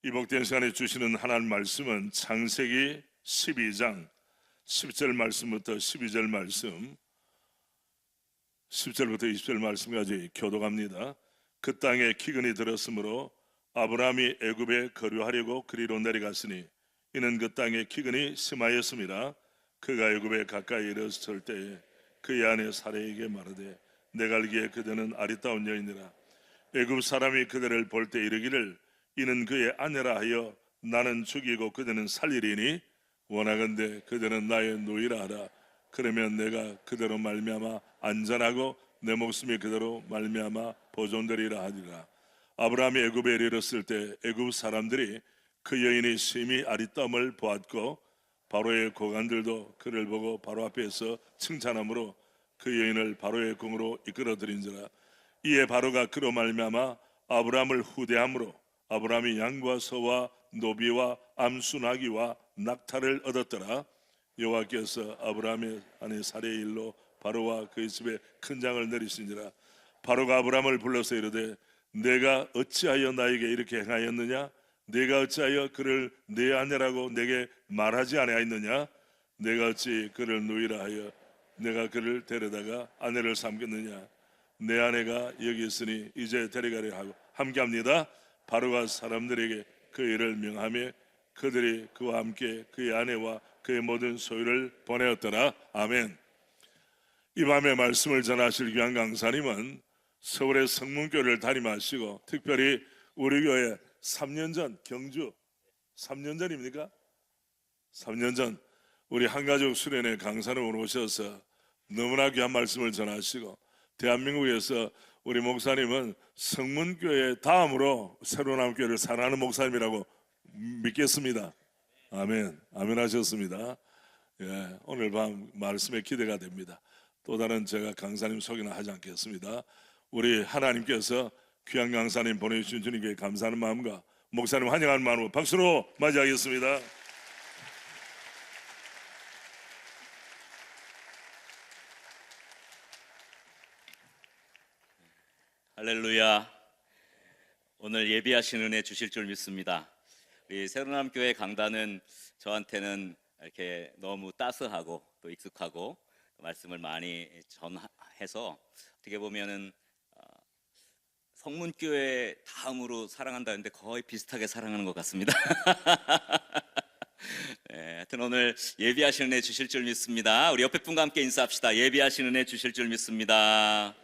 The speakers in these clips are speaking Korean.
이 복된 시간에 주시는 하나님 말씀은 창세기 12장 10절 말씀부터 12절 말씀, 10절부터 20절 말씀까지 교독합니다. 그 땅에 기근이 들었으므로 아브라함이 애굽에 거류하려고 그리로 내려갔으니 이는 그 땅에 기근이 심하였습니다. 그가 애굽에 가까이 이르렀을 때에 그의 아내 사레에게 말하되 내가 알기에 그대는 아리따운 여인이라. 애굽 사람이 그대를 볼 때 이르기를 이는 그의 아내라 하여 나는 죽이고 그대는 살리리니 원하건대 그대는 나의 노이라 하라. 그러면 내가 그대로 말미암아 안전하고 내 목숨이 그대로 말미암아 보존되리라 하리라. 아브라함이 애굽에 이르렀을 때 애굽 사람들이 그 여인이 심히 아리따움을 보았고 바로의 고관들도 그를 보고 바로 앞에서 칭찬하므로 그 여인을 바로의 궁으로 이끌어들인지라. 이에 바로가 그로 말미암아 아브라함을 후대함으로 아브라함이 양과 소와 노비와 암수나기와 낙타를 얻었더라. 여호와께서 아브라함의 아내 사레의 일로 바로와 그의 집에 큰 장을 내리시니라. 바로가 아브라함을 불러서 이르되 내가 어찌하여 나에게 이렇게 행하였느냐? 내가 어찌하여 그를 내 아내라고 내게 말하지 아니하였느냐? 내가 어찌 그를 누이라 하여 내가 그를 데려다가 아내를 삼겠느냐? 내 아내가 여기 있으니 이제 데려가려 하고 함께합니다. 바로가 사람들에게 그 일을 명하며 그들이 그와 함께 그의 아내와 그의 모든 소유를 보내었더라. 아멘. 이 밤에 말씀을 전하실 귀한 강사님은 서울의 성문교를 담임하시고 특별히 우리 교회 3년 전 경주 3년 전입니까? 3년 전 우리 한가족 수련회 강사님으로 오셔서 너무나 귀한 말씀을 전하시고 대한민국에서 우리 목사님은 성문교회 다음으로 새로운 한교회를 사랑하는 목사님이라고 믿겠습니다. 아멘. 아멘 하셨습니다. 예, 오늘 밤 말씀에 기대가 됩니다. 또 다른 제가 강사님 소개는 하지 않겠습니다. 우리 하나님께서 귀한 강사님 보내주신 주님께 감사하는 마음과 목사님 환영하는 마음으로 박수로 맞이하겠습니다. 할렐루야. 오늘 예비하신 은혜 주실 줄 믿습니다. 우리 새로남교회 강단은 저한테는 이렇게 너무 따스하고 또 익숙하고 말씀을 많이 전해서 어떻게 보면은 성문교회 다음으로 사랑한다는데 거의 비슷하게 사랑하는 것 같습니다. 네, 하여튼 오늘 예비하신 은혜 주실 줄 믿습니다. 우리 옆에 분과 함께 인사합시다. 예비하신 은혜 주실 줄 믿습니다.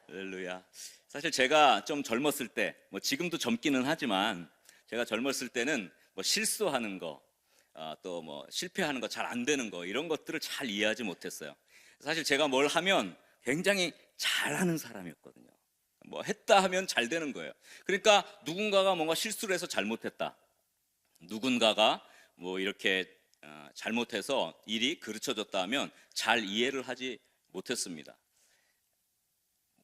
할렐루야. 사실 제가 좀 젊었을 때, 뭐 지금도 젊기는 하지만 제가 젊었을 때는 뭐 실수하는 거, 또 뭐 실패하는 거, 잘 안 되는 거 이런 것들을 잘 이해하지 못했어요. 사실 제가 뭘 하면 굉장히 잘하는 사람이었거든요. 뭐 했다 하면 잘 되는 거예요. 그러니까 누군가가 뭔가 실수를 해서 잘못했다, 누군가가 뭐 이렇게 잘못해서 일이 그르쳐졌다 하면 잘 이해를 하지 못했습니다.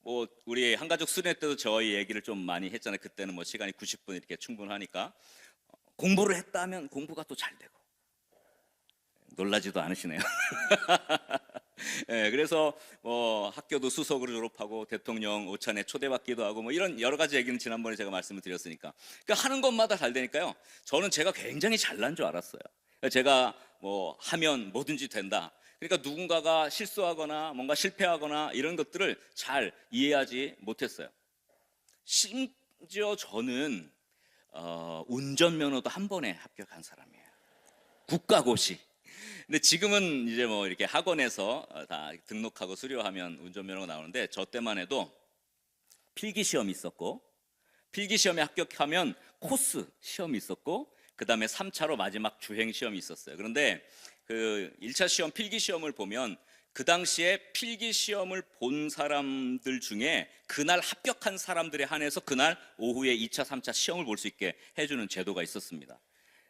뭐 우리 한가족 수련회 때도 저희 얘기를 좀 많이 했잖아요. 그때는 뭐 시간이 90분 이렇게 충분하니까 공부를 했다 하면 공부가 또 잘 되고. 놀라지도 않으시네요. 네, 그래서 뭐 학교도 수석으로 졸업하고 대통령 오찬에 초대받기도 하고 뭐 이런 여러 가지 얘기는 지난번에 제가 말씀을 드렸으니까, 그러니까 하는 것마다 잘 되니까요. 저는 제가 굉장히 잘난 줄 알았어요. 제가 뭐 하면 뭐든지 된다. 그러니까 누군가가 실수하거나 뭔가 실패하거나 이런 것들을 잘 이해하지 못했어요. 심지어 저는 운전면허도 한 번에 합격한 사람이에요. 국가고시. 근데 지금은 이제 뭐 이렇게 학원에서 다 등록하고 수료하면 운전면허가 나오는데, 저 때만 해도 필기시험이 있었고, 필기시험에 합격하면 코스 시험이 있었고, 그 다음에 3차로 마지막 주행시험이 있었어요. 그런데 그 1차 시험 필기시험을 보면 그 당시에 필기시험을 본 사람들 중에 그날 합격한 사람들에 한해서 그날 오후에 2차, 3차 시험을 볼 수 있게 해주는 제도가 있었습니다.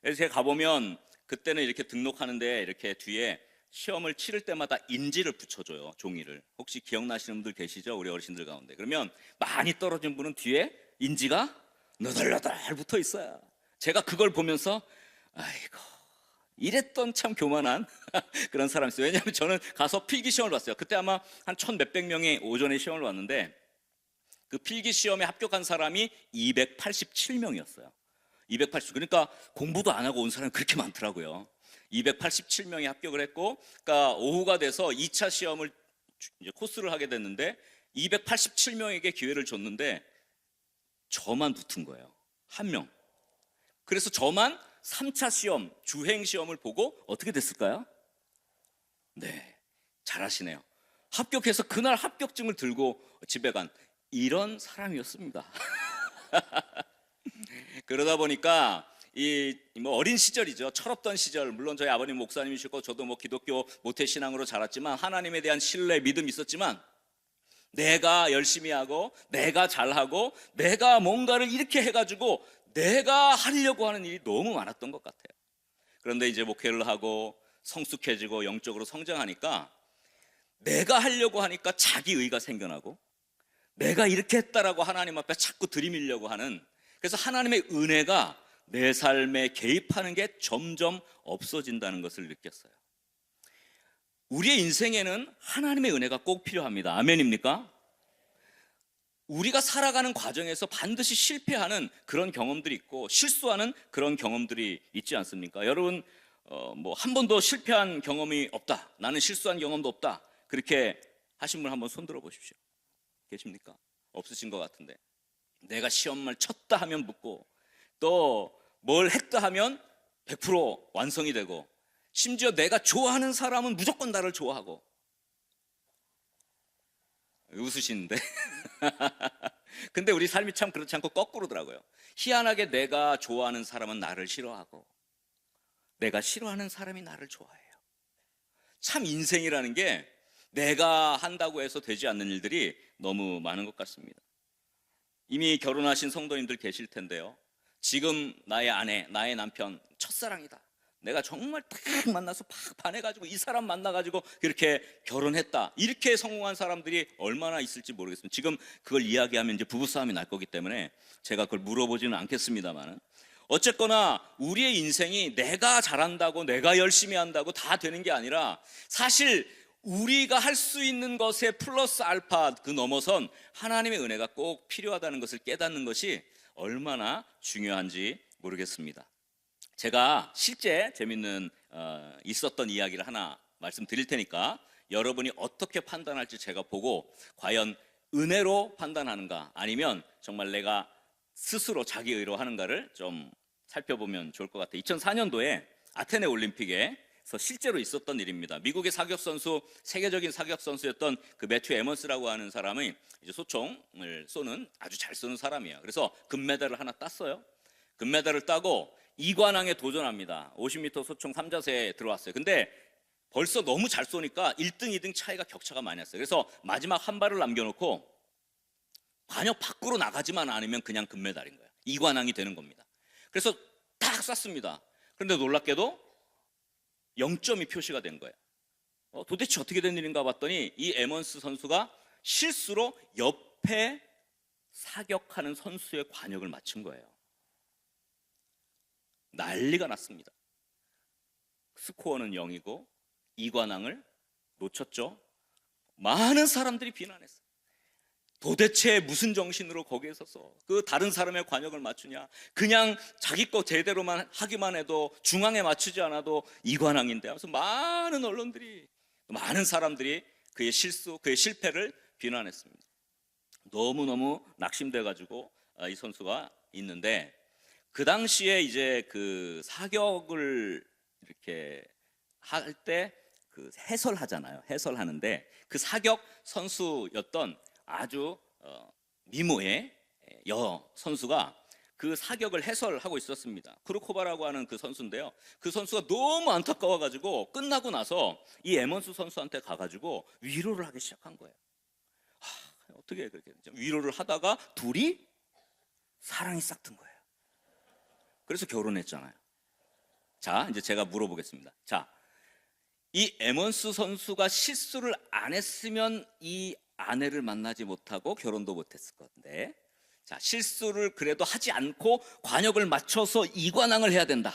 그래서 제가 가보면 그때는 이렇게 등록하는데 이렇게 뒤에 시험을 치를 때마다 인지를 붙여줘요. 종이를. 혹시 기억나시는 분들 계시죠? 우리 어르신들 가운데. 그러면 많이 떨어진 분은 뒤에 인지가 너덜너덜 붙어 있어요. 제가 그걸 보면서 아이고, 이랬던 참 교만한 그런 사람이었어요. 왜냐하면 저는 가서 필기 시험을 봤어요. 그때 아마 한 1,000몇백 명이 오전에 시험을 봤는데 그 필기 시험에 합격한 사람이 287명이었어요. 280. 그러니까 공부도 안 하고 온 사람이 그렇게 많더라고요. 287명이 합격을 했고, 그러니까 오후가 돼서 2차 시험을 이제 코스를 하게 됐는데 287명에게 기회를 줬는데 저만 붙은 거예요. 한 명. 그래서 저만 3차 시험, 주행 시험을 보고 어떻게 됐을까요? 네, 잘하시네요. 합격해서 그날 합격증을 들고 집에 간 이런 사람이었습니다. 그러다 보니까 이 뭐 어린 시절이죠. 철없던 시절. 물론 저희 아버님 목사님이시고 저도 뭐 기독교 모태 신앙으로 자랐지만 하나님에 대한 신뢰, 믿음이 있었지만 내가 열심히 하고 내가 잘하고 내가 뭔가를 이렇게 해가지고 내가 하려고 하는 일이 너무 많았던 것 같아요. 그런데 이제 목회를 하고 성숙해지고 영적으로 성장하니까 내가 하려고 하니까 자기의가 생겨나고 내가 이렇게 했다라고 하나님 앞에 자꾸 들이밀려고 하는, 그래서 하나님의 은혜가 내 삶에 개입하는 게 점점 없어진다는 것을 느꼈어요. 우리의 인생에는 하나님의 은혜가 꼭 필요합니다. 아멘입니까? 우리가 살아가는 과정에서 반드시 실패하는 그런 경험들이 있고 실수하는 그런 경험들이 있지 않습니까? 여러분 뭐 한 번도 실패한 경험이 없다, 나는 실수한 경험도 없다, 그렇게 하신 분 한번 손 들어 보십시오. 계십니까? 없으신 것 같은데. 내가 시험을 쳤다 하면 붙고 또 뭘 했다 하면 100% 완성이 되고 심지어 내가 좋아하는 사람은 무조건 나를 좋아하고. 웃으시는데 근데 우리 삶이 참 그렇지 않고 거꾸로더라고요. 희한하게 내가 좋아하는 사람은 나를 싫어하고 내가 싫어하는 사람이 나를 좋아해요. 참 인생이라는 게 내가 한다고 해서 되지 않는 일들이 너무 많은 것 같습니다. 이미 결혼하신 성도님들 계실 텐데요. 지금 나의 아내, 나의 남편 첫사랑이다, 내가 정말 딱 만나서 팍 반해가지고 이 사람 만나가지고 그렇게 결혼했다, 이렇게 성공한 사람들이 얼마나 있을지 모르겠습니다. 지금 그걸 이야기하면 이제 부부싸움이 날 거기 때문에 제가 그걸 물어보지는 않겠습니다만, 어쨌거나 우리의 인생이 내가 잘한다고 내가 열심히 한다고 다 되는 게 아니라 사실 우리가 할 수 있는 것에 플러스 알파 그 넘어선 하나님의 은혜가 꼭 필요하다는 것을 깨닫는 것이 얼마나 중요한지 모르겠습니다. 제가 실제 재밌는 있었던 이야기를 하나 말씀드릴 테니까 여러분이 어떻게 판단할지 제가 보고 과연 은혜로 판단하는가 아니면 정말 내가 스스로 자기의로 하는가를 좀 살펴보면 좋을 것 같아요. 2004년도에 아테네 올림픽에서 실제로 있었던 일입니다. 미국의 사격 선수, 세계적인 사격 선수였던 그 매튜 에먼스라고 하는 사람이 이제 소총을 쏘는 아주 잘 쏘는 사람이에요. 그래서 금메달을 하나 땄어요. 금메달을 따고 이관왕에 도전합니다. 50m 소총 3자세에 들어왔어요. 근데 벌써 너무 잘 쏘니까 1등, 2등 차이가 격차가 많이 났어요. 그래서 마지막 한 발을 남겨놓고 관역 밖으로 나가지만 않으면 그냥 금메달인 거예요. 이관왕이 되는 겁니다. 그래서 딱 쐈습니다. 그런데 놀랍게도 0점이 표시가 된 거예요. 도대체 어떻게 된 일인가 봤더니 이 에먼스 선수가 실수로 옆에 사격하는 선수의 관역을 맞춘 거예요. 난리가 났습니다. 스코어는 0이고 이관왕을 놓쳤죠. 많은 사람들이 비난했어요. 도대체 무슨 정신으로 거기에 서서 그 다른 사람의 관역을 맞추냐, 그냥 자기 거 제대로만 하기만 해도 중앙에 맞추지 않아도 이관왕인데 하면서 많은 언론들이, 많은 사람들이 그의 실수, 그의 실패를 비난했습니다. 너무너무 낙심돼가지고 이 선수가 있는데, 그 당시에 이제 그 사격을 이렇게 할 때 그 해설하잖아요. 해설하는데 그 사격 선수였던 아주 미모의 여 선수가 그 사격을 해설하고 있었습니다. 크루코바라고 하는 그 선수인데요. 그 선수가 너무 안타까워가지고 끝나고 나서 이 에먼스 선수한테 가가지고 위로를 하기 시작한 거예요. 어떻게 그렇게 위로를 하다가 둘이 사랑이 싹 든 거예요. 그래서 결혼했잖아요. 자, 이제 제가 물어보겠습니다. 자, 이 에먼스 선수가 실수를 안 했으면 이 아내를 만나지 못하고 결혼도 못했을 건데, 자, 실수를 그래도 하지 않고 관역을 맞춰서 이관왕을 해야 된다.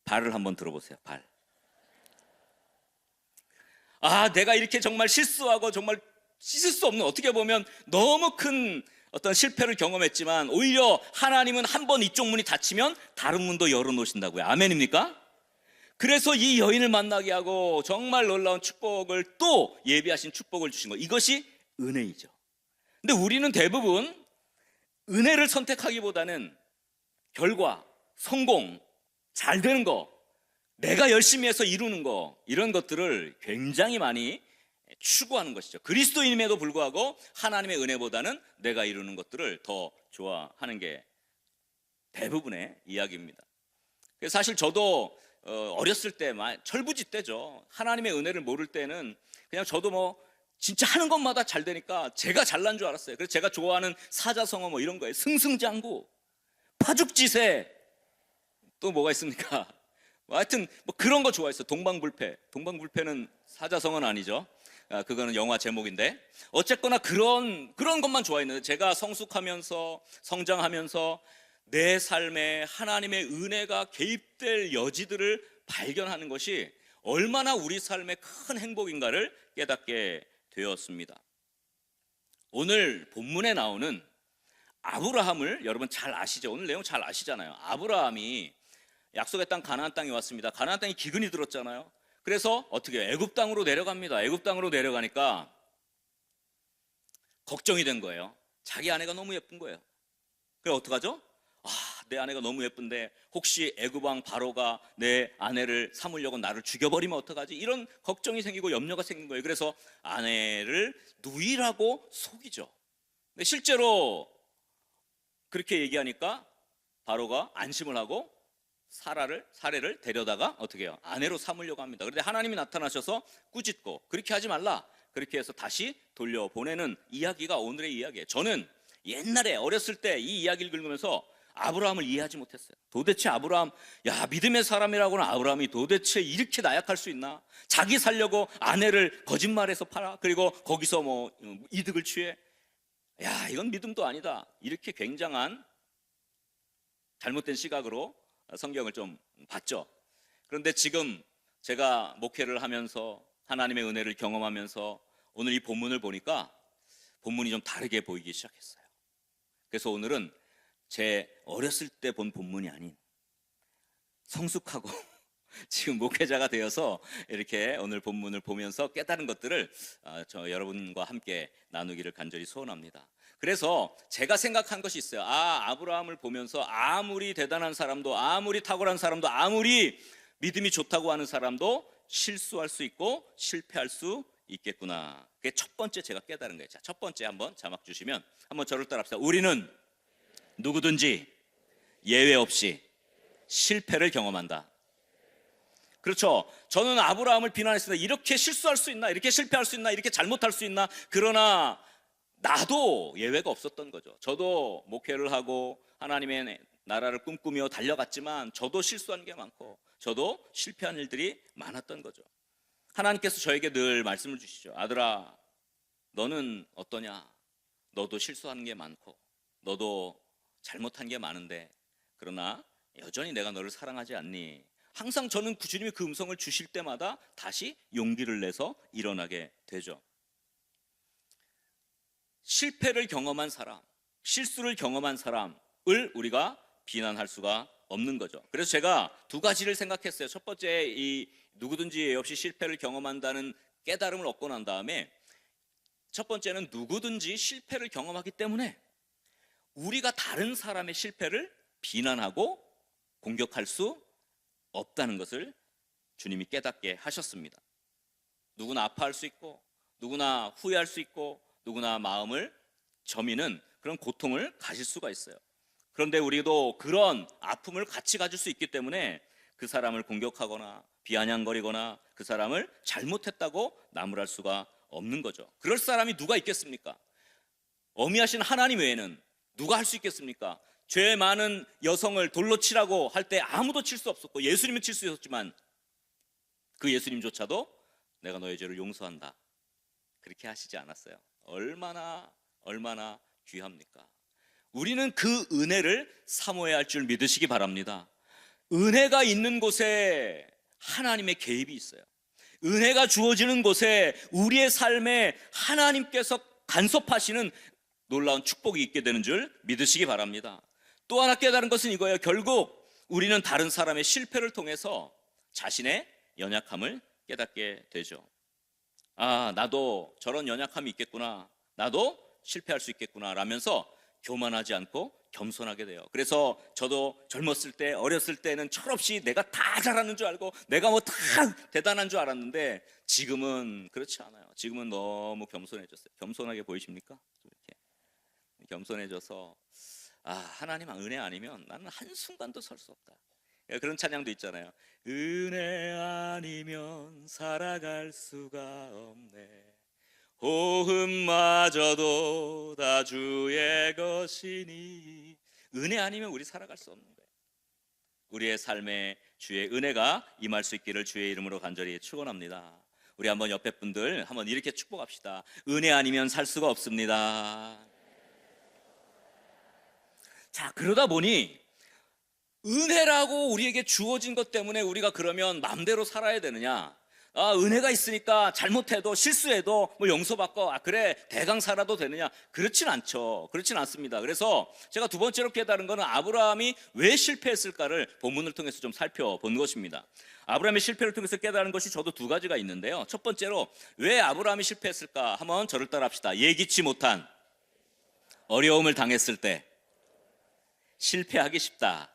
발을 한번 들어보세요. 발. 내가 이렇게 정말 실수하고 정말 씻을 수 없는, 어떻게 보면 너무 큰 어떤 실패를 경험했지만 오히려 하나님은 한 번 이쪽 문이 닫히면 다른 문도 열어놓으신다고요. 아멘입니까? 그래서 이 여인을 만나게 하고 정말 놀라운 축복을 또 예비하신 축복을 주신 것, 이것이 은혜이죠. 근데 우리는 대부분 은혜를 선택하기보다는 결과, 성공, 잘 되는 거, 내가 열심히 해서 이루는 거, 이런 것들을 굉장히 많이 추구하는 것이죠. 그리스도인임에도 불구하고 하나님의 은혜보다는 내가 이루는 것들을 더 좋아하는 게 대부분의 이야기입니다. 사실 저도 어렸을 때 철부지 때죠. 하나님의 은혜를 모를 때는 그냥 저도 뭐 진짜 하는 것마다 잘 되니까 제가 잘난 줄 알았어요. 그래서 제가 좋아하는 사자성어 뭐 이런 거예요. 승승장구, 파죽지세, 또 뭐가 있습니까? 하여튼 뭐 그런 거 좋아했어요. 동방불패. 동방불패는 사자성어는 아니죠. 그거는 영화 제목인데, 어쨌거나 그런 것만 좋아했는데, 제가 성숙하면서 성장하면서 내 삶에 하나님의 은혜가 개입될 여지들을 발견하는 것이 얼마나 우리 삶의 큰 행복인가를 깨닫게 되었습니다. 오늘 본문에 나오는 아브라함을 여러분 잘 아시죠? 오늘 내용 잘 아시잖아요. 아브라함이 약속의 땅 가나안 땅에 왔습니다. 가나안 땅이 기근이 들었잖아요. 그래서 어떻게 해요? 애굽 땅으로 내려갑니다. 애굽 땅으로 내려가니까 걱정이 된 거예요. 자기 아내가 너무 예쁜 거예요. 그래서 어떡하죠? 내 아내가 너무 예쁜데 혹시 애굽 왕 바로가 내 아내를 삼으려고 나를 죽여버리면 어떡하지? 이런 걱정이 생기고 염려가 생긴 거예요. 그래서 아내를 누이라고 속이죠. 근데 실제로 그렇게 얘기하니까 바로가 안심을 하고 사례를 데려다가 어떻게 해요? 아내로 삼으려고 합니다. 그런데 하나님이 나타나셔서 꾸짖고 그렇게 하지 말라, 그렇게 해서 다시 돌려보내는 이야기가 오늘의 이야기예요. 저는 옛날에 어렸을 때 이 이야기를 읽으면서 아브라함을 이해하지 못했어요. 도대체 아브라함, 믿음의 사람이라고는 아브라함이 도대체 이렇게 나약할 수 있나? 자기 살려고 아내를 거짓말해서 팔아, 그리고 거기서 뭐 이득을 취해? 이건 믿음도 아니다. 이렇게 굉장한 잘못된 시각으로 성경을 좀 봤죠. 그런데 지금 제가 목회를 하면서 하나님의 은혜를 경험하면서 오늘 이 본문을 보니까 본문이 좀 다르게 보이기 시작했어요. 그래서 오늘은 제 어렸을 때 본 본문이 아닌 성숙하고 지금 목회자가 되어서 이렇게 오늘 본문을 보면서 깨달은 것들을 저 여러분과 함께 나누기를 간절히 소원합니다. 그래서 제가 생각한 것이 있어요. 아브라함을 보면서 아무리 대단한 사람도, 아무리 탁월한 사람도, 아무리 믿음이 좋다고 하는 사람도 실수할 수 있고 실패할 수 있겠구나. 그게 첫 번째 제가 깨달은 거예요. 자, 첫 번째 한번 자막 주시면 한번 저를 따라합시다. 우리는 누구든지 예외 없이 실패를 경험한다. 그렇죠. 저는 아브라함을 비난했습니다. 이렇게 실수할 수 있나? 이렇게 실패할 수 있나? 이렇게 잘못할 수 있나? 그러나 나도 예외가 없었던 거죠. 저도 목회를 하고 하나님의 나라를 꿈꾸며 달려갔지만 저도 실수한 게 많고 저도 실패한 일들이 많았던 거죠. 하나님께서 저에게 늘 말씀을 주시죠. 아들아, 너는 어떠냐? 너도 실수하는 게 많고 너도 잘못한 게 많은데 그러나 여전히 내가 너를 사랑하지 않니? 항상 저는 주님이 그 음성을 주실 때마다 다시 용기를 내서 일어나게 되죠. 실패를 경험한 사람, 실수를 경험한 사람을 우리가 비난할 수가 없는 거죠. 그래서 제가 두 가지를 생각했어요. 첫 번째, 이 누구든지 예외 없이 실패를 경험한다는 깨달음을 얻고 난 다음에 첫 번째는 누구든지 실패를 경험하기 때문에 우리가 다른 사람의 실패를 비난하고 공격할 수 없다는 것을 주님이 깨닫게 하셨습니다. 누구나 아파할 수 있고 누구나 후회할 수 있고 누구나 마음을 저미는 그런 고통을 가질 수가 있어요. 그런데 우리도 그런 아픔을 같이 가질 수 있기 때문에 그 사람을 공격하거나 비아냥거리거나 그 사람을 잘못했다고 나무랄 수가 없는 거죠. 그럴 사람이 누가 있겠습니까? 어미하신 하나님 외에는 누가 할 수 있겠습니까? 죄 많은 여성을 돌로 치라고 할 때 아무도 칠 수 없었고 예수님은 칠 수 있었지만 그 예수님조차도 내가 너의 죄를 용서한다 그렇게 하시지 않았어요. 얼마나 귀합니까? 우리는 그 은혜를 사모해야 할 줄 믿으시기 바랍니다. 은혜가 있는 곳에 하나님의 개입이 있어요. 은혜가 주어지는 곳에 우리의 삶에 하나님께서 간섭하시는 놀라운 축복이 있게 되는 줄 믿으시기 바랍니다. 또 하나 깨달은 것은 이거예요. 결국 우리는 다른 사람의 실패를 통해서 자신의 연약함을 깨닫게 되죠. 아, 나도 저런 연약함이 있겠구나, 나도 실패할 수 있겠구나 라면서 교만하지 않고 겸손하게 돼요. 그래서 저도 젊었을 때, 어렸을 때는 철없이 내가 다 잘하는 줄 알고 내가 뭐 다 대단한 줄 알았는데 지금은 그렇지 않아요. 지금은 너무 겸손해졌어요. 겸손하게 보이십니까? 이렇게 겸손해져서 하나님 은혜 아니면 나는 한순간도 설 수 없다. 그런 찬양도 있잖아요. 은혜 아니면 살아갈 수가 없네. 호흡마저도 다 주의 것이니. 은혜 아니면 우리 살아갈 수 없는 거예요. 우리의 삶에 주의 은혜가 임할 수 있기를 주의 이름으로 간절히 축원합니다. 우리 한번 옆에 분들 한번 이렇게 축복합시다. 은혜 아니면 살 수가 없습니다. 자, 그러다 보니 은혜라고 우리에게 주어진 것 때문에 우리가 그러면 마음대로 살아야 되느냐? 은혜가 있으니까 잘못해도 실수해도 뭐 용서받고 그래 대강 살아도 되느냐? 그렇진 않죠. 그렇진 않습니다. 그래서 제가 두 번째로 깨달은 거는 아브라함이 왜 실패했을까를 본문을 통해서 좀 살펴본 것입니다. 아브라함의 실패를 통해서 깨달은 것이 저도 두 가지가 있는데요. 첫 번째로 왜 아브라함이 실패했을까? 한번 저를 따라합시다. 예기치 못한 어려움을 당했을 때 실패하기 쉽다.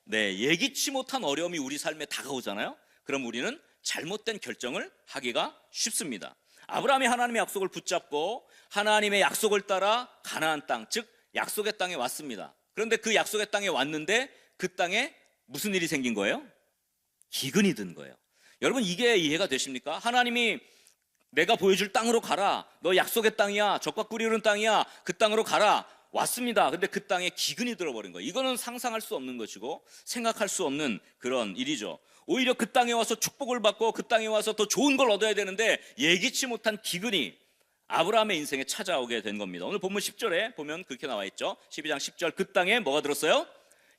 네, 예기치 못한 어려움이 우리 삶에 다가오잖아요. 그럼 우리는 잘못된 결정을 하기가 쉽습니다. 아브라함이 하나님의 약속을 붙잡고 하나님의 약속을 따라 가나안 땅, 즉 약속의 땅에 왔습니다. 그런데 그 약속의 땅에 왔는데 그 땅에 무슨 일이 생긴 거예요? 기근이 든 거예요. 여러분, 이게 이해가 되십니까? 하나님이 내가 보여줄 땅으로 가라, 너 약속의 땅이야, 적과 꿀이 흐르는 땅이야, 그 땅으로 가라. 왔습니다. 근데 그 땅에 기근이 들어버린 거예요. 이거는 상상할 수 없는 것이고 생각할 수 없는 그런 일이죠. 오히려 그 땅에 와서 축복을 받고 그 땅에 와서 더 좋은 걸 얻어야 되는데 예기치 못한 기근이 아브라함의 인생에 찾아오게 된 겁니다. 오늘 본문 10절에 보면 그렇게 나와 있죠. 12장 10절, 그 땅에 뭐가 들었어요?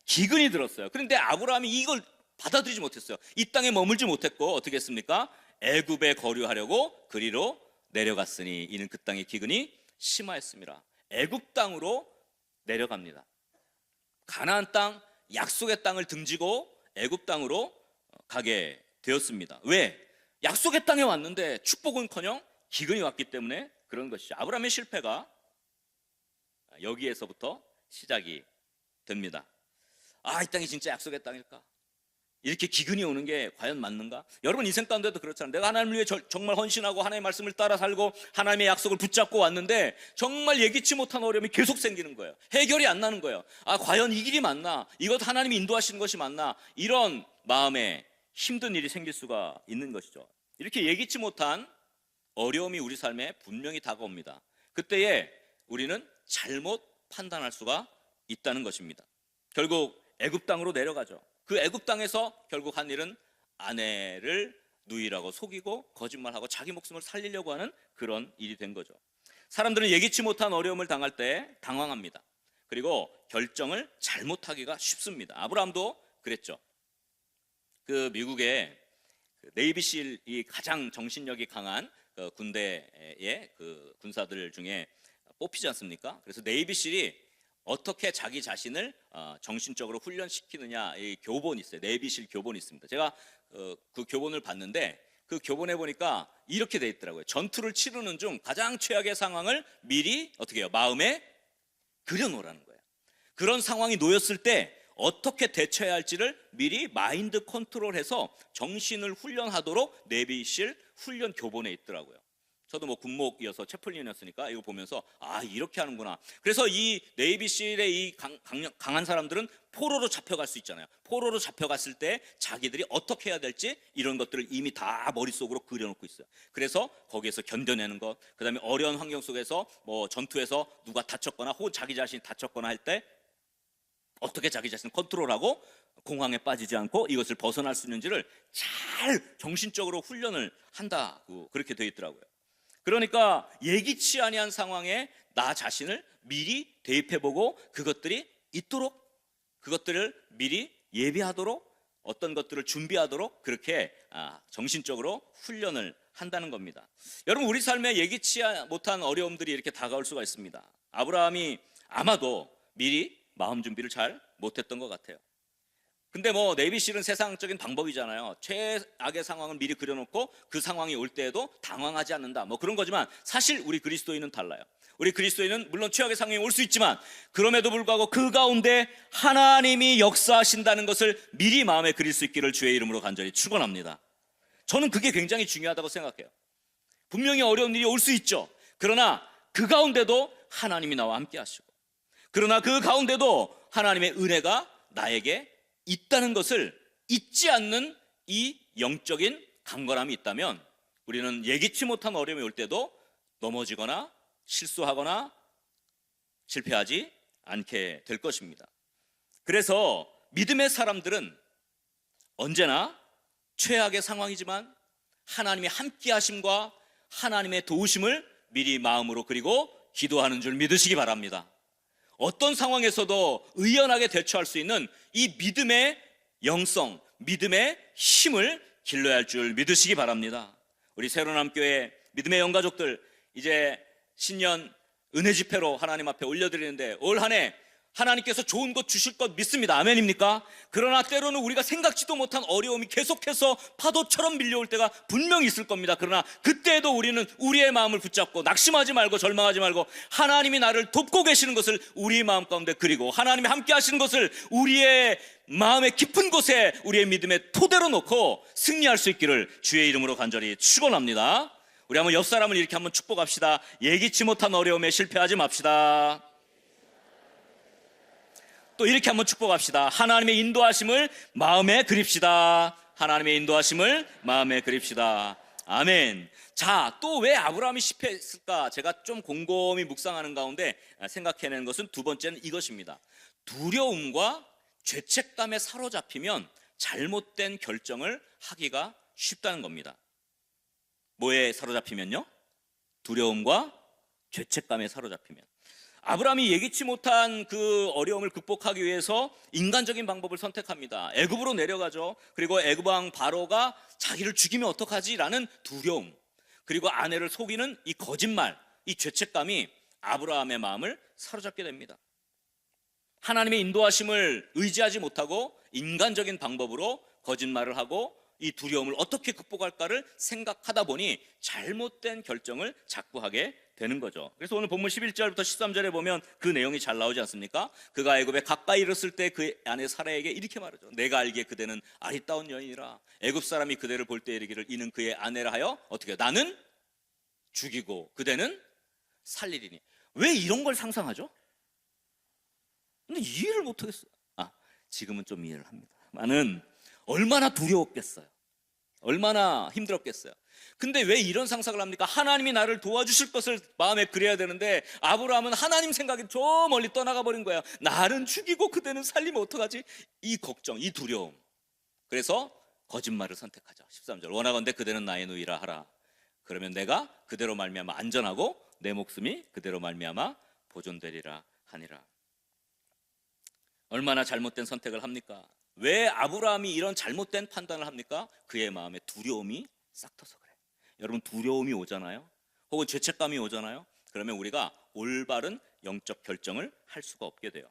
기근이 들었어요. 그런데 아브라함이 이걸 받아들이지 못했어요. 이 땅에 머물지 못했고 어떻게 했습니까? 애굽에 거류하려고 그리로 내려갔으니 이는 그 땅의 기근이 심하였습니다. 애굽 땅으로 내려갑니다. 가나안 땅, 약속의 땅을 등지고 애굽 땅으로 가게 되었습니다. 왜? 약속의 땅에 왔는데 축복은커녕 기근이 왔기 때문에 그런 것이죠. 아브라함의 실패가 여기에서부터 시작이 됩니다. 이 땅이 진짜 약속의 땅일까? 이렇게 기근이 오는 게 과연 맞는가? 여러분 인생 가운데도 그렇잖아요. 내가 하나님을 위해 정말 헌신하고 하나님의 말씀을 따라 살고 하나님의 약속을 붙잡고 왔는데 정말 예기치 못한 어려움이 계속 생기는 거예요. 해결이 안 나는 거예요. 과연 이 길이 맞나? 이것 하나님이 인도하시는 것이 맞나? 이런 마음에 힘든 일이 생길 수가 있는 것이죠. 이렇게 예기치 못한 어려움이 우리 삶에 분명히 다가옵니다. 그때에 우리는 잘못 판단할 수가 있다는 것입니다. 결국 애굽 땅으로 내려가죠. 그 애굽 땅에서 결국 한 일은 아내를 누이라고 속이고 거짓말하고 자기 목숨을 살리려고 하는 그런 일이 된 거죠. 사람들은 예기치 못한 어려움을 당할 때 당황합니다. 그리고 결정을 잘못하기가 쉽습니다. 아브라함도 그랬죠. 그 미국의 네이비실이 가장 정신력이 강한 군대의 그 군사들 중에 뽑히지 않습니까? 그래서 네이비실이 어떻게 자기 자신을 정신적으로 훈련시키느냐, 이 교본이 있어요. 네이비실 교본이 있습니다. 제가 그 교본을 봤는데 그 교본에 보니까 이렇게 돼 있더라고요. 전투를 치르는 중 가장 최악의 상황을 미리 어떻게 해요? 마음에 그려놓으라는 거예요. 그런 상황이 놓였을 때 어떻게 대처해야 할지를 미리 마인드 컨트롤해서 정신을 훈련하도록 네이비실 훈련 교본에 있더라고요. 저도 뭐 군목이어서 채플린이었으니까 이거 보면서 이렇게 하는구나. 그래서 이 네이비실의 이 강한 사람들은 포로로 잡혀갈 수 있잖아요. 포로로 잡혀갔을 때 자기들이 어떻게 해야 될지 이런 것들을 이미 다 머릿속으로 그려놓고 있어요. 그래서 거기에서 견뎌내는 것, 그 다음에 어려운 환경 속에서 뭐 전투에서 누가 다쳤거나 혹은 자기 자신이 다쳤거나 할 때 어떻게 자기 자신을 컨트롤하고 공황에 빠지지 않고 이것을 벗어날 수 있는지를 잘 정신적으로 훈련을 한다고 그렇게 되어 있더라고요. 그러니까 예기치 아니한 상황에 나 자신을 미리 대입해보고 그것들이 있도록 그것들을 미리 예비하도록 어떤 것들을 준비하도록 그렇게 정신적으로 훈련을 한다는 겁니다. 여러분 우리 삶에 예기치 못한 어려움들이 이렇게 다가올 수가 있습니다. 아브라함이 아마도 미리 마음 준비를 잘 못했던 것 같아요. 근데 뭐 내비실은 세상적인 방법이잖아요. 최악의 상황을 미리 그려놓고 그 상황이 올 때에도 당황하지 않는다, 뭐 그런 거지만, 사실 우리 그리스도인은 달라요. 우리 그리스도인은 물론 최악의 상황이 올 수 있지만 그럼에도 불구하고 그 가운데 하나님이 역사하신다는 것을 미리 마음에 그릴 수 있기를 주의 이름으로 간절히 축원합니다. 저는 그게 굉장히 중요하다고 생각해요. 분명히 어려운 일이 올 수 있죠. 그러나 그 가운데도 하나님이 나와 함께 하시고, 그러나 그 가운데도 하나님의 은혜가 나에게 있다는 것을 잊지 않는 이 영적인 강건함이 있다면, 우리는 예기치 못한 어려움이 올 때도 넘어지거나 실수하거나 실패하지 않게 될 것입니다. 그래서 믿음의 사람들은 언제나 최악의 상황이지만 하나님의 함께 하심과 하나님의 도우심을 미리 마음으로 그리고 기도하는 줄 믿으시기 바랍니다. 어떤 상황에서도 의연하게 대처할 수 있는 이 믿음의 영성, 믿음의 힘을 길러야 할 줄 믿으시기 바랍니다. 우리 새로남교회 믿음의 영가족들, 이제 신년 은혜 집회로 하나님 앞에 올려드리는데, 올 한 해 하나님께서 좋은 것 주실 것 믿습니다. 아멘입니까? 그러나 때로는 우리가 생각지도 못한 어려움이 계속해서 파도처럼 밀려올 때가 분명히 있을 겁니다. 그러나 그때에도 우리는 우리의 마음을 붙잡고 낙심하지 말고 절망하지 말고, 하나님이 나를 돕고 계시는 것을 우리의 마음 가운데 그리고 하나님이 함께 하시는 것을 우리의 마음의 깊은 곳에 우리의 믿음의 토대로 놓고 승리할 수 있기를 주의 이름으로 간절히 축원합니다. 우리 한번 옆 사람을 이렇게 한번 축복합시다. 예기치 못한 어려움에 실패하지 맙시다. 또 이렇게 한번 축복합시다. 하나님의 인도하심을 마음에 그립시다. 하나님의 인도하심을 마음에 그립시다. 아멘. 자, 또 왜 아브라함이 실패했을까? 제가 좀 곰곰이 묵상하는 가운데 생각해낸 것은 두 번째는 이것입니다. 두려움과 죄책감에 사로잡히면 잘못된 결정을 하기가 쉽다는 겁니다. 뭐에 사로잡히면요? 두려움과 죄책감에 사로잡히면. 아브라함이 예기치 못한 그 어려움을 극복하기 위해서 인간적인 방법을 선택합니다. 애굽으로 내려가죠. 그리고 애굽 왕 바로가 자기를 죽이면 어떡하지라는 두려움, 그리고 아내를 속이는 이 거짓말, 이 죄책감이 아브라함의 마음을 사로잡게 됩니다. 하나님의 인도하심을 의지하지 못하고 인간적인 방법으로 거짓말을 하고 이 두려움을 어떻게 극복할까를 생각하다 보니 잘못된 결정을 자꾸 하게 되는 거죠. 그래서 오늘 본문 11절부터 13절에 보면 그 내용이 잘 나오지 않습니까? 그가 애굽에 가까이 이르렀을 때 그 아내 사라에게 이렇게 말하죠. 내가 알기에 그대는 아리따운 여인이라. 애굽 사람이 그대를 볼 때 이르기를 이는 그의 아내라 하여 어떻게 나는 죽이고 그대는 살리리니. 왜 이런 걸 상상하죠? 근데 이해를 못하겠어요. 지금은 좀 이해를 합니다. 나는 얼마나 두려웠겠어요. 얼마나 힘들었겠어요. 근데 왜 이런 상상을 합니까? 하나님이 나를 도와주실 것을 마음에 그려야 되는데, 아브라함은 하나님 생각이 저 멀리 떠나가 버린 거예요. 나는 죽이고 그대는 살리면 어떡하지? 이 걱정, 이 두려움. 그래서 거짓말을 선택하죠. 13절 원하건대 그대는 나의 누이라 하라. 그러면 내가 그대로 말미암아 안전하고 내 목숨이 그대로 말미암아 보존되리라 하니라. 얼마나 잘못된 선택을 합니까? 왜 아브라함이 이런 잘못된 판단을 합니까? 그의 마음에 두려움이 싹 터서 그래요. 여러분, 두려움이 오잖아요. 혹은 죄책감이 오잖아요. 그러면 우리가 올바른 영적 결정을 할 수가 없게 돼요.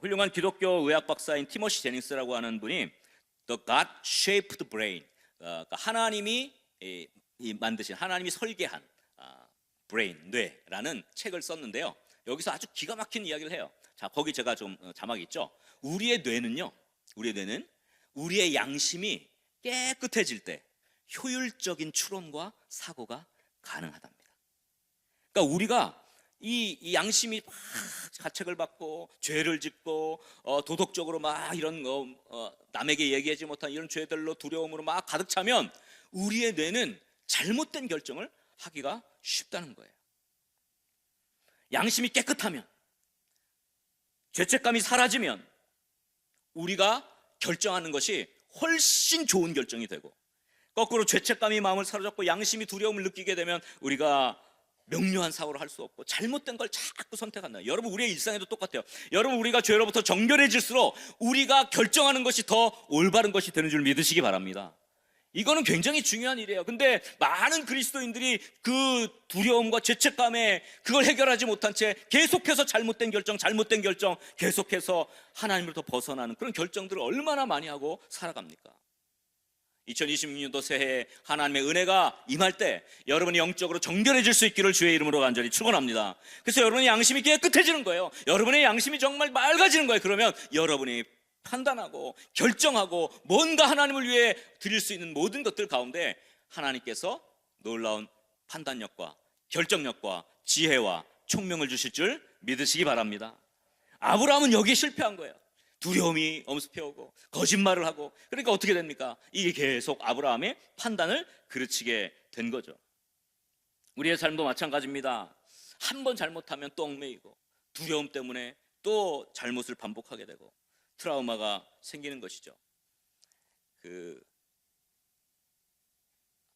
훌륭한 기독교 의학 박사인 티머시 제닝스라고 하는 분이 The God-shaped brain, 그러니까 하나님이 만드신, 하나님이 설계한 브레인, 뇌라는 책을 썼는데요. 여기서 아주 기가 막힌 이야기를 해요. 자, 거기 제가 좀 자막이 있죠. 우리의 뇌는 우리의 양심이 깨끗해질 때 효율적인 추론과 사고가 가능하답니다. 그러니까 우리가 이 양심이 막 가책을 받고 죄를 짓고 도덕적으로 막 이런 남에게 얘기하지 못한 이런 죄들로 두려움으로 막 가득 차면 우리의 뇌는 잘못된 결정을 하기가 쉽다는 거예요. 양심이 깨끗하면, 죄책감이 사라지면 우리가 결정하는 것이 훨씬 좋은 결정이 되고, 거꾸로 죄책감이 마음을 사로잡고 양심이 두려움을 느끼게 되면 우리가 명료한 사고를 할 수 없고 잘못된 걸 자꾸 선택한다. 여러분, 우리의 일상에도 똑같아요. 여러분, 우리가 죄로부터 정결해질수록 우리가 결정하는 것이 더 올바른 것이 되는 줄 믿으시기 바랍니다. 이거는 굉장히 중요한 일이에요. 근데 많은 그리스도인들이 그 두려움과 죄책감에 그걸 해결하지 못한 채 계속해서 잘못된 결정, 계속해서 하나님으로부터 벗어나는 그런 결정들을 얼마나 많이 하고 살아갑니까? 2026년도 새해에 하나님의 은혜가 임할 때 여러분이 영적으로 정결해질 수 있기를 주의 이름으로 간절히 축원합니다. 그래서 여러분의 양심이 깨끗해지는 거예요. 여러분의 양심이 정말 맑아지는 거예요. 그러면 여러분이 판단하고 결정하고 뭔가 하나님을 위해 드릴 수 있는 모든 것들 가운데 하나님께서 놀라운 판단력과 결정력과 지혜와 총명을 주실 줄 믿으시기 바랍니다. 아브라함은 여기에 실패한 거예요. 두려움이 엄습해오고 거짓말을 하고, 그러니까 어떻게 됩니까? 이게 계속 아브라함의 판단을 그르치게 된 거죠. 우리의 삶도 마찬가지입니다. 한 번 잘못하면 또 얽매이고 두려움 때문에 또 잘못을 반복하게 되고 트라우마가 생기는 것이죠.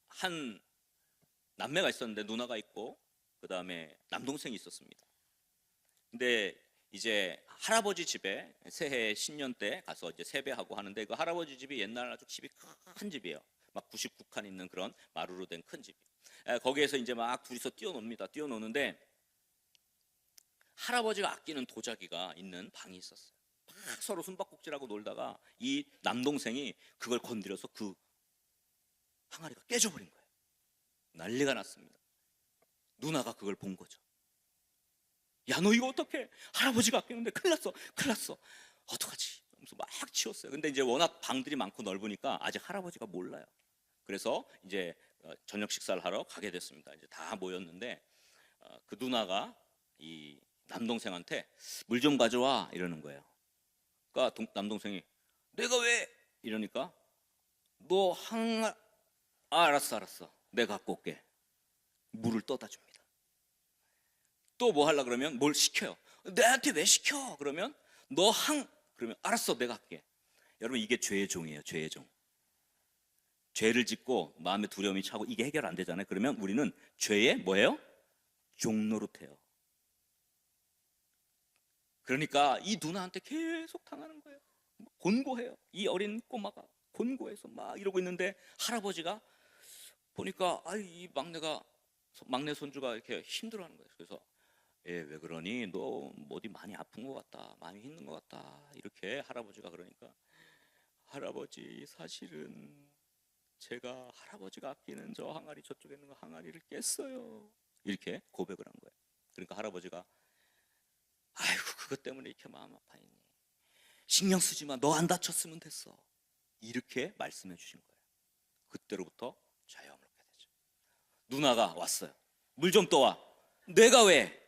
한 남매가 있었는데 누나가 있고 그 다음에 남동생이 있었습니다. 근데 이제 할아버지 집에 새해 신년 때 가서 이제 세배하고 하는데, 그 할아버지 집이 옛날 아주 집이 큰 집이에요. 막 99칸 있는 그런 마루로 된 큰 집. 거기에서 이제 막 둘이서 뛰어노는데 할아버지가 아끼는 도자기가 있는 방이 있었어요. 막 서로 숨바꼭질하고 놀다가 이 남동생이 그걸 건드려서 그 항아리가 깨져버린 거예요. 난리가 났습니다. 누나가 그걸 본 거죠. 야, 너 이거 어떡해? 할아버지가 아끼는데 큰일 났어. 어떡하지? 하면서 막 치웠어요. 근데 이제 워낙 방들이 많고 넓으니까 아직 할아버지가 몰라요. 그래서 이제 저녁 식사를 하러 가게 됐습니다. 이제 다 모였는데 그 누나가 이 남동생한테 물 좀 가져와 이러는 거예요. 그러니까 남동생이 내가 왜? 이러니까 알았어. 내가 갖고 올게. 물을 떠다 줍니다. 또 뭐 하려고 그러면 뭘 시켜요. 내한테 왜 시켜? 그러면 그러면 알았어, 내가 할게. 여러분, 이게 죄의 종이에요. 죄의 종. 죄를 짓고 마음에 두려움이 차고 이게 해결 안 되잖아요. 그러면 우리는 죄의 뭐예요? 종노릇해요. 그러니까 이 누나한테 계속 당하는 거예요. 곤고해요. 이 어린 꼬마가 곤고해서 막 이러고 있는데 할아버지가 보니까 이 막내 손주가 이렇게 힘들어하는 거예요. 그래서 왜 그러니? 너 어디 많이 아픈 것 같다, 많이 힘든 것 같다, 이렇게 할아버지가 그러니까, 할아버지 사실은 제가 할아버지가 아끼는 저 항아리, 저쪽에 있는 항아리를 깼어요, 이렇게 고백을 한 거예요. 그러니까 할아버지가 아이고, 그것 때문에 이렇게 마음 아파했니? 신경 쓰지 마, 너 안 다쳤으면 됐어, 이렇게 말씀해 주신 거예요. 그때로부터 자유함을 얻게 되죠. 누나가 왔어요. 물 좀 떠와. 내가 왜?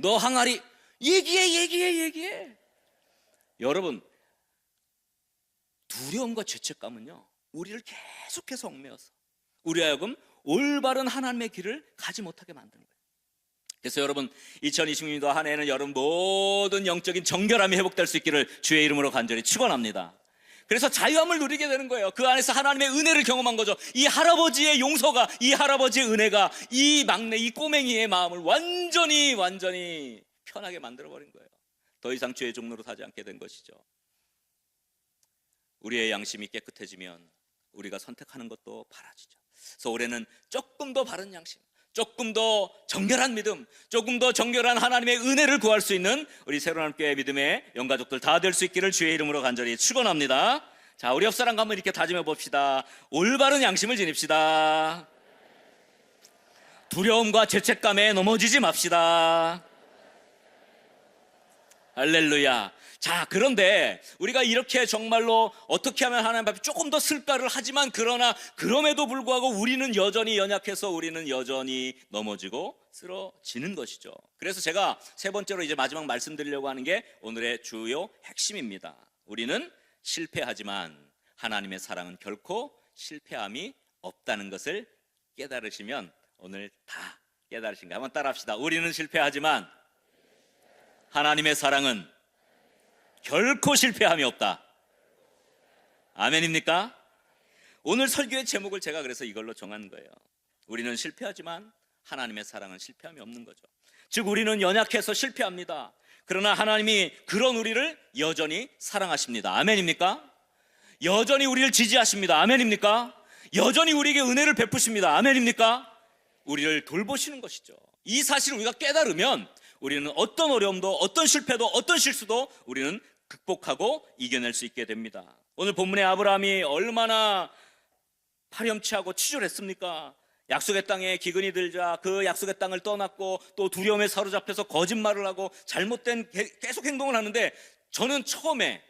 너 항아리 얘기해. 여러분, 두려움과 죄책감은요, 우리를 계속해서 얽매여서 우리 하여금 올바른 하나님의 길을 가지 못하게 만드는 거예요. 그래서 여러분, 2026년도 한 해에는 여러분 모든 영적인 정결함이 회복될 수 있기를 주의 이름으로 간절히 축원합니다. 그래서 자유함을 누리게 되는 거예요. 그 안에서 하나님의 은혜를 경험한 거죠. 이 할아버지의 용서가, 이 할아버지의 은혜가 이 막내, 이 꼬맹이의 마음을 완전히 편하게 만들어버린 거예요. 더 이상 죄의 종로로 사지 않게 된 것이죠. 우리의 양심이 깨끗해지면 우리가 선택하는 것도 바라지죠. 그래서 올해는 조금 더 바른 양심, 조금 더 정결한 믿음, 조금 더 정결한 하나님의 은혜를 구할 수 있는 우리 새로운 교회 믿음의 영가족들 다 될 수 있기를 주의 이름으로 간절히 축원합니다. 자, 우리 옆 사람과 한번 이렇게 다짐해 봅시다. 올바른 양심을 지닙시다. 두려움과 죄책감에 넘어지지 맙시다. 할렐루야. 자, 그런데 우리가 이렇게 정말로 어떻게 하면 하나님 앞에 조금 더 슬가를 하지만, 그러나 그럼에도 불구하고 우리는 여전히 연약해서 우리는 여전히 넘어지고 쓰러지는 것이죠. 그래서 제가 세 번째로 이제 마지막 말씀드리려고 하는 게 오늘의 주요 핵심입니다. 우리는 실패하지만 하나님의 사랑은 결코 실패함이 없다는 것을 깨달으시면, 오늘 다 깨달으신가? 한번 따라합시다. 우리는 실패하지만 하나님의 사랑은 결코 실패함이 없다. 아멘입니까? 오늘 설교의 제목을 제가 그래서 이걸로 정한 거예요. 우리는 실패하지만 하나님의 사랑은 실패함이 없는 거죠. 즉, 우리는 연약해서 실패합니다. 그러나 하나님이 그런 우리를 여전히 사랑하십니다. 아멘입니까? 여전히 우리를 지지하십니다. 아멘입니까? 여전히 우리에게 은혜를 베푸십니다. 아멘입니까? 우리를 돌보시는 것이죠. 이 사실을 우리가 깨달으면 우리는 어떤 어려움도, 어떤 실패도, 어떤 실수도 우리는 극복하고 이겨낼 수 있게 됩니다. 오늘 본문의 아브라함이 얼마나 파렴치하고 치졸했습니까? 약속의 땅에 기근이 들자 그 약속의 땅을 떠났고 또 두려움에 사로잡혀서 거짓말을 하고 잘못된 계속 행동을 하는데, 저는 처음에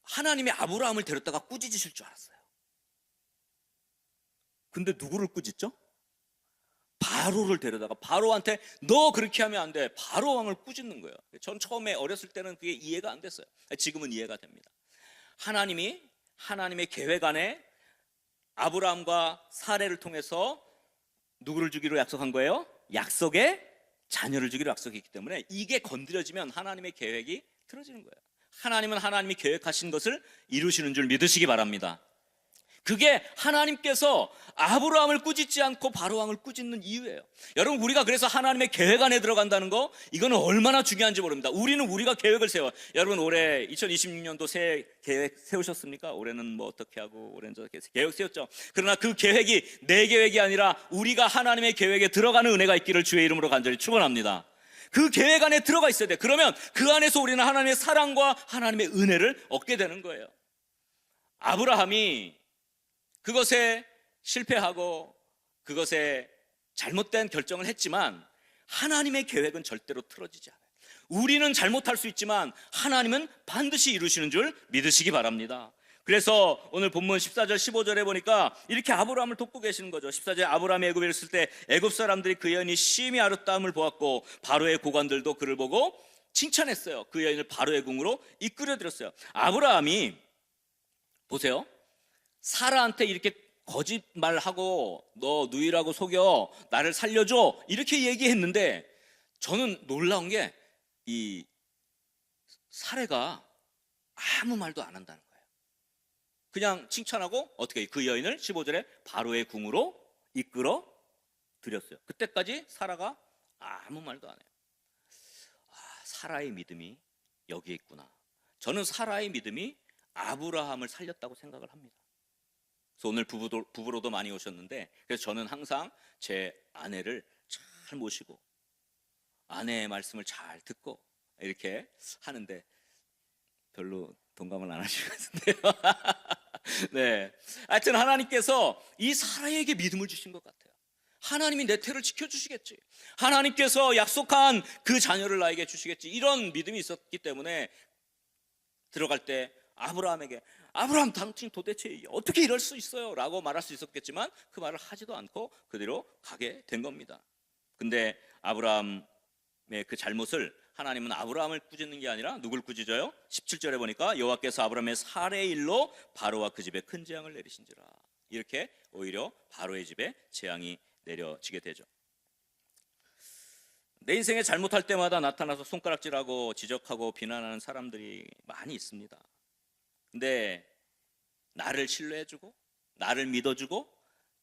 하나님이 아브라함을 데렸다가 꾸짖으실 줄 알았어요. 근데 누구를 꾸짖죠? 바로를 데려다가 바로한테 너 그렇게 하면 안 돼, 바로 왕을 꾸짖는 거예요. 전 처음에 어렸을 때는 그게 이해가 안 됐어요. 지금은 이해가 됩니다. 하나님이 하나님의 계획 안에 아브라함과 사레를 통해서 누구를 주기로 약속한 거예요? 약속의 자녀를 주기로 약속했기 때문에 이게 건드려지면 하나님의 계획이 틀어지는 거예요. 하나님은 하나님이 계획하신 것을 이루시는 줄 믿으시기 바랍니다. 그게 하나님께서 아브라함을 꾸짖지 않고 바로왕을 꾸짖는 이유예요. 여러분, 우리가 그래서 하나님의 계획 안에 들어간다는 거, 이거는 얼마나 중요한지 모릅니다. 우리가 계획을 세워요. 여러분, 올해 2026년도 새해 계획 세우셨습니까? 올해는 뭐 어떻게 하고 올해는 저렇게 계획 세웠죠. 그러나 그 계획이 내 계획이 아니라 우리가 하나님의 계획에 들어가는 은혜가 있기를 주의 이름으로 간절히 축원합니다. 그 계획 안에 들어가 있어야 돼. 그러면 그 안에서 우리는 하나님의 사랑과 하나님의 은혜를 얻게 되는 거예요. 아브라함이 그것에 실패하고 그것에 잘못된 결정을 했지만 하나님의 계획은 절대로 틀어지지 않아요. 우리는 잘못할 수 있지만 하나님은 반드시 이루시는 줄 믿으시기 바랍니다. 그래서 오늘 본문 14절 15절에 보니까 이렇게 아브라함을 돕고 계시는 거죠. 14절에 아브라함이 애굽에 있을 때 애굽 사람들이 그 여인이 심히 아름다움을 보았고 바로의 고관들도 그를 보고 칭찬했어요. 그 여인을 바로의 궁으로 이끌어들였어요. 아브라함이 보세요, 사라한테 이렇게 거짓말하고 너 누이라고 속여 나를 살려줘 이렇게 얘기했는데, 저는 놀라운 게 이 사례가 아무 말도 안 한다는 거예요. 그냥 칭찬하고 어떻게 그 여인을 15절에 바로의 궁으로 이끌어 드렸어요. 그때까지 사라가 아무 말도 안 해요. 사라의 믿음이 여기에 있구나. 저는 사라의 믿음이 아브라함을 살렸다고 생각을 합니다. 그래서 오늘 부부로도 많이 오셨는데, 그래서 저는 항상 제 아내를 잘 모시고 아내의 말씀을 잘 듣고 이렇게 하는데 별로 동감을 안 하실 것 같은데요. 네, 하여튼 하나님께서 이 사라에게 믿음을 주신 것 같아요. 하나님이 내 태를 지켜주시겠지, 하나님께서 약속한 그 자녀를 나에게 주시겠지, 이런 믿음이 있었기 때문에 들어갈 때 아브라함에게 아브라함 당신 도대체 어떻게 이럴 수 있어요? 라고 말할 수 있었겠지만 그 말을 하지도 않고 그대로 가게 된 겁니다. 근데 아브라함의 그 잘못을 하나님은 아브라함을 꾸짖는 게 아니라 누굴 꾸짖어요? 17절에 보니까 여호와께서 아브라함의 살해의 일로 바로와 그 집에 큰 재앙을 내리신지라. 이렇게 오히려 바로의 집에 재앙이 내려지게 되죠. 내 인생에 잘못할 때마다 나타나서 손가락질하고 지적하고 비난하는 사람들이 많이 있습니다. 근데 나를 신뢰해주고 나를 믿어주고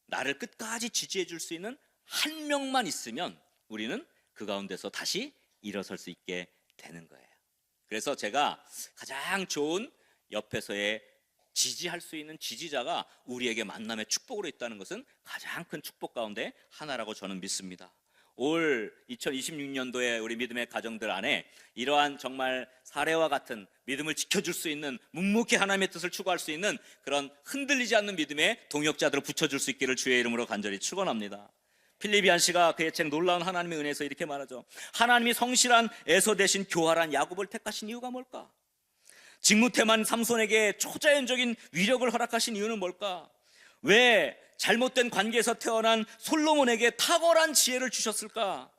나를 끝까지 지지해줄 수 있는 한 명만 있으면 우리는 그 가운데서 다시 일어설 수 있게 되는 거예요. 그래서 제가 가장 좋은 옆에서의 지지할 수 있는 지지자가 우리에게 만남의 축복으로 있다는 것은 가장 큰 축복 가운데 하나라고 저는 믿습니다. 올 2026년도에 우리 믿음의 가정들 안에 이러한 정말 사례와 같은 믿음을 지켜줄 수 있는, 묵묵히 하나님의 뜻을 추구할 수 있는 그런 흔들리지 않는 믿음의 동역자들을 붙여줄 수 있기를 주의 이름으로 간절히 축원합니다. 필리비안 씨가 그의 책 놀라운 하나님의 은혜에서 이렇게 말하죠. 하나님이 성실한 에서 대신 교활한 야곱을 택하신 이유가 뭘까? 직무태만 삼손에게 초자연적인 위력을 허락하신 이유는 뭘까? 왜 잘못된 관계에서 태어난 솔로몬에게 탁월한 지혜를 주셨을까?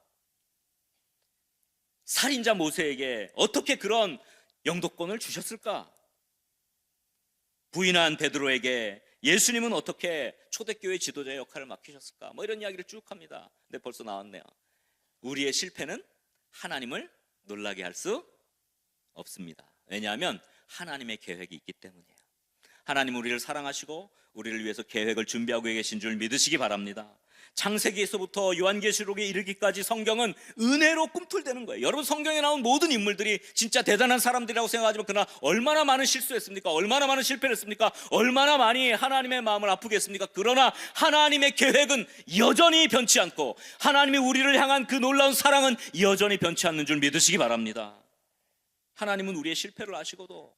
살인자 모세에게 어떻게 그런 영도권을 주셨을까? 부인한 베드로에게 예수님은 어떻게 초대교회 지도자의 역할을 맡기셨을까? 뭐 이런 이야기를 쭉 합니다. 근데 벌써 나왔네요. 우리의 실패는 하나님을 놀라게 할 수 없습니다. 왜냐하면 하나님의 계획이 있기 때문이에요. 하나님 우리를 사랑하시고 우리를 위해서 계획을 준비하고 계신 줄 믿으시기 바랍니다. 창세기에서부터 요한계시록에 이르기까지 성경은 은혜로 꿈틀대는 거예요. 여러분, 성경에 나온 모든 인물들이 진짜 대단한 사람들이라고 생각하지만 그러나 얼마나 많은 실수했습니까? 얼마나 많은 실패를 했습니까? 얼마나 많이 하나님의 마음을 아프게 했습니까? 그러나 하나님의 계획은 여전히 변치 않고 하나님이 우리를 향한 그 놀라운 사랑은 여전히 변치 않는 줄 믿으시기 바랍니다. 하나님은 우리의 실패를 아시고도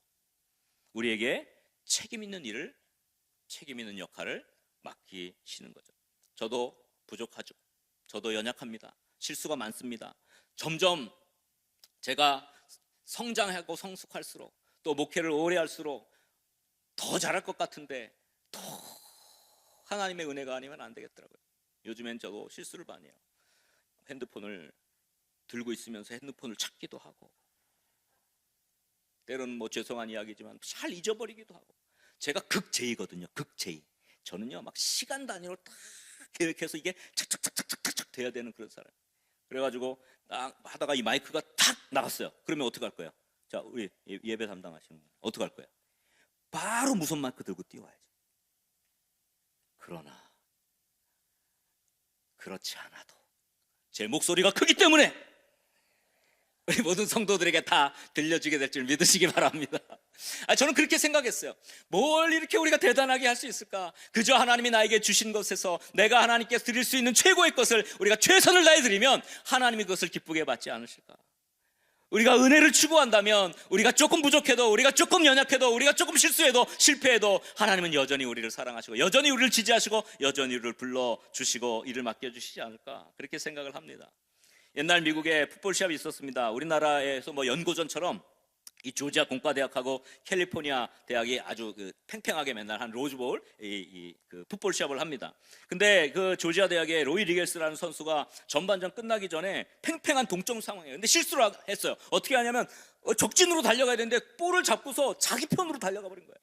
우리에게 책임 있는 일을, 책임 있는 역할을 맡기시는 거죠. 저도 부족하죠. 저도 연약합니다. 실수가 많습니다. 점점 제가 성장하고 성숙할수록, 또 목회를 오래 할수록 더 잘할 것 같은데 더 하나님의 은혜가 아니면 안 되겠더라고요. 요즘엔 저도 실수를 많이 해요. 핸드폰을 들고 있으면서 핸드폰을 찾기도 하고, 때로는 뭐 죄송한 이야기지만 잘 잊어버리기도 하고. 제가 극제이거든요. 극제이. 저는요 막 시간 단위로 딱 계획해서 이게 착착착착착착 돼야 되는 그런 사람. 그래가지고 딱 하다가 이 마이크가 탁 나갔어요. 그러면 어떻게 할 거예요? 자, 우리 예배 담당하시는 분 어떻게 할 거예요? 바로 무선 마이크 들고 뛰어와야죠. 그러나 그렇지 않아도 제 목소리가 크기 때문에 우리 모든 성도들에게 다 들려주게 될 줄 믿으시기 바랍니다. 저는 그렇게 생각했어요. 뭘 이렇게 우리가 대단하게 할 수 있을까? 그저 하나님이 나에게 주신 것에서 내가 하나님께 드릴 수 있는 최고의 것을 우리가 최선을 다해 드리면 하나님이 그것을 기쁘게 받지 않으실까? 우리가 은혜를 추구한다면 우리가 조금 부족해도, 우리가 조금 연약해도, 우리가 조금 실수해도 실패해도 하나님은 여전히 우리를 사랑하시고 여전히 우리를 지지하시고 여전히 우리를 불러주시고 일을 맡겨주시지 않을까, 그렇게 생각을 합니다. 옛날 미국에 풋볼 시합이 있었습니다. 우리나라에서 뭐 연고전처럼 이 조지아 공과대학하고 캘리포니아 대학이 아주 팽팽하게 맨날 한 로즈볼 그 풋볼 시합을 합니다. 근데 그 조지아 대학의 로이 리겔스라는 선수가 전반전 끝나기 전에 팽팽한 동점 상황이에요. 근데 실수를 했어요. 어떻게 하냐면 적진으로 달려가야 되는데 볼을 잡고서 자기 편으로 달려가 버린 거예요.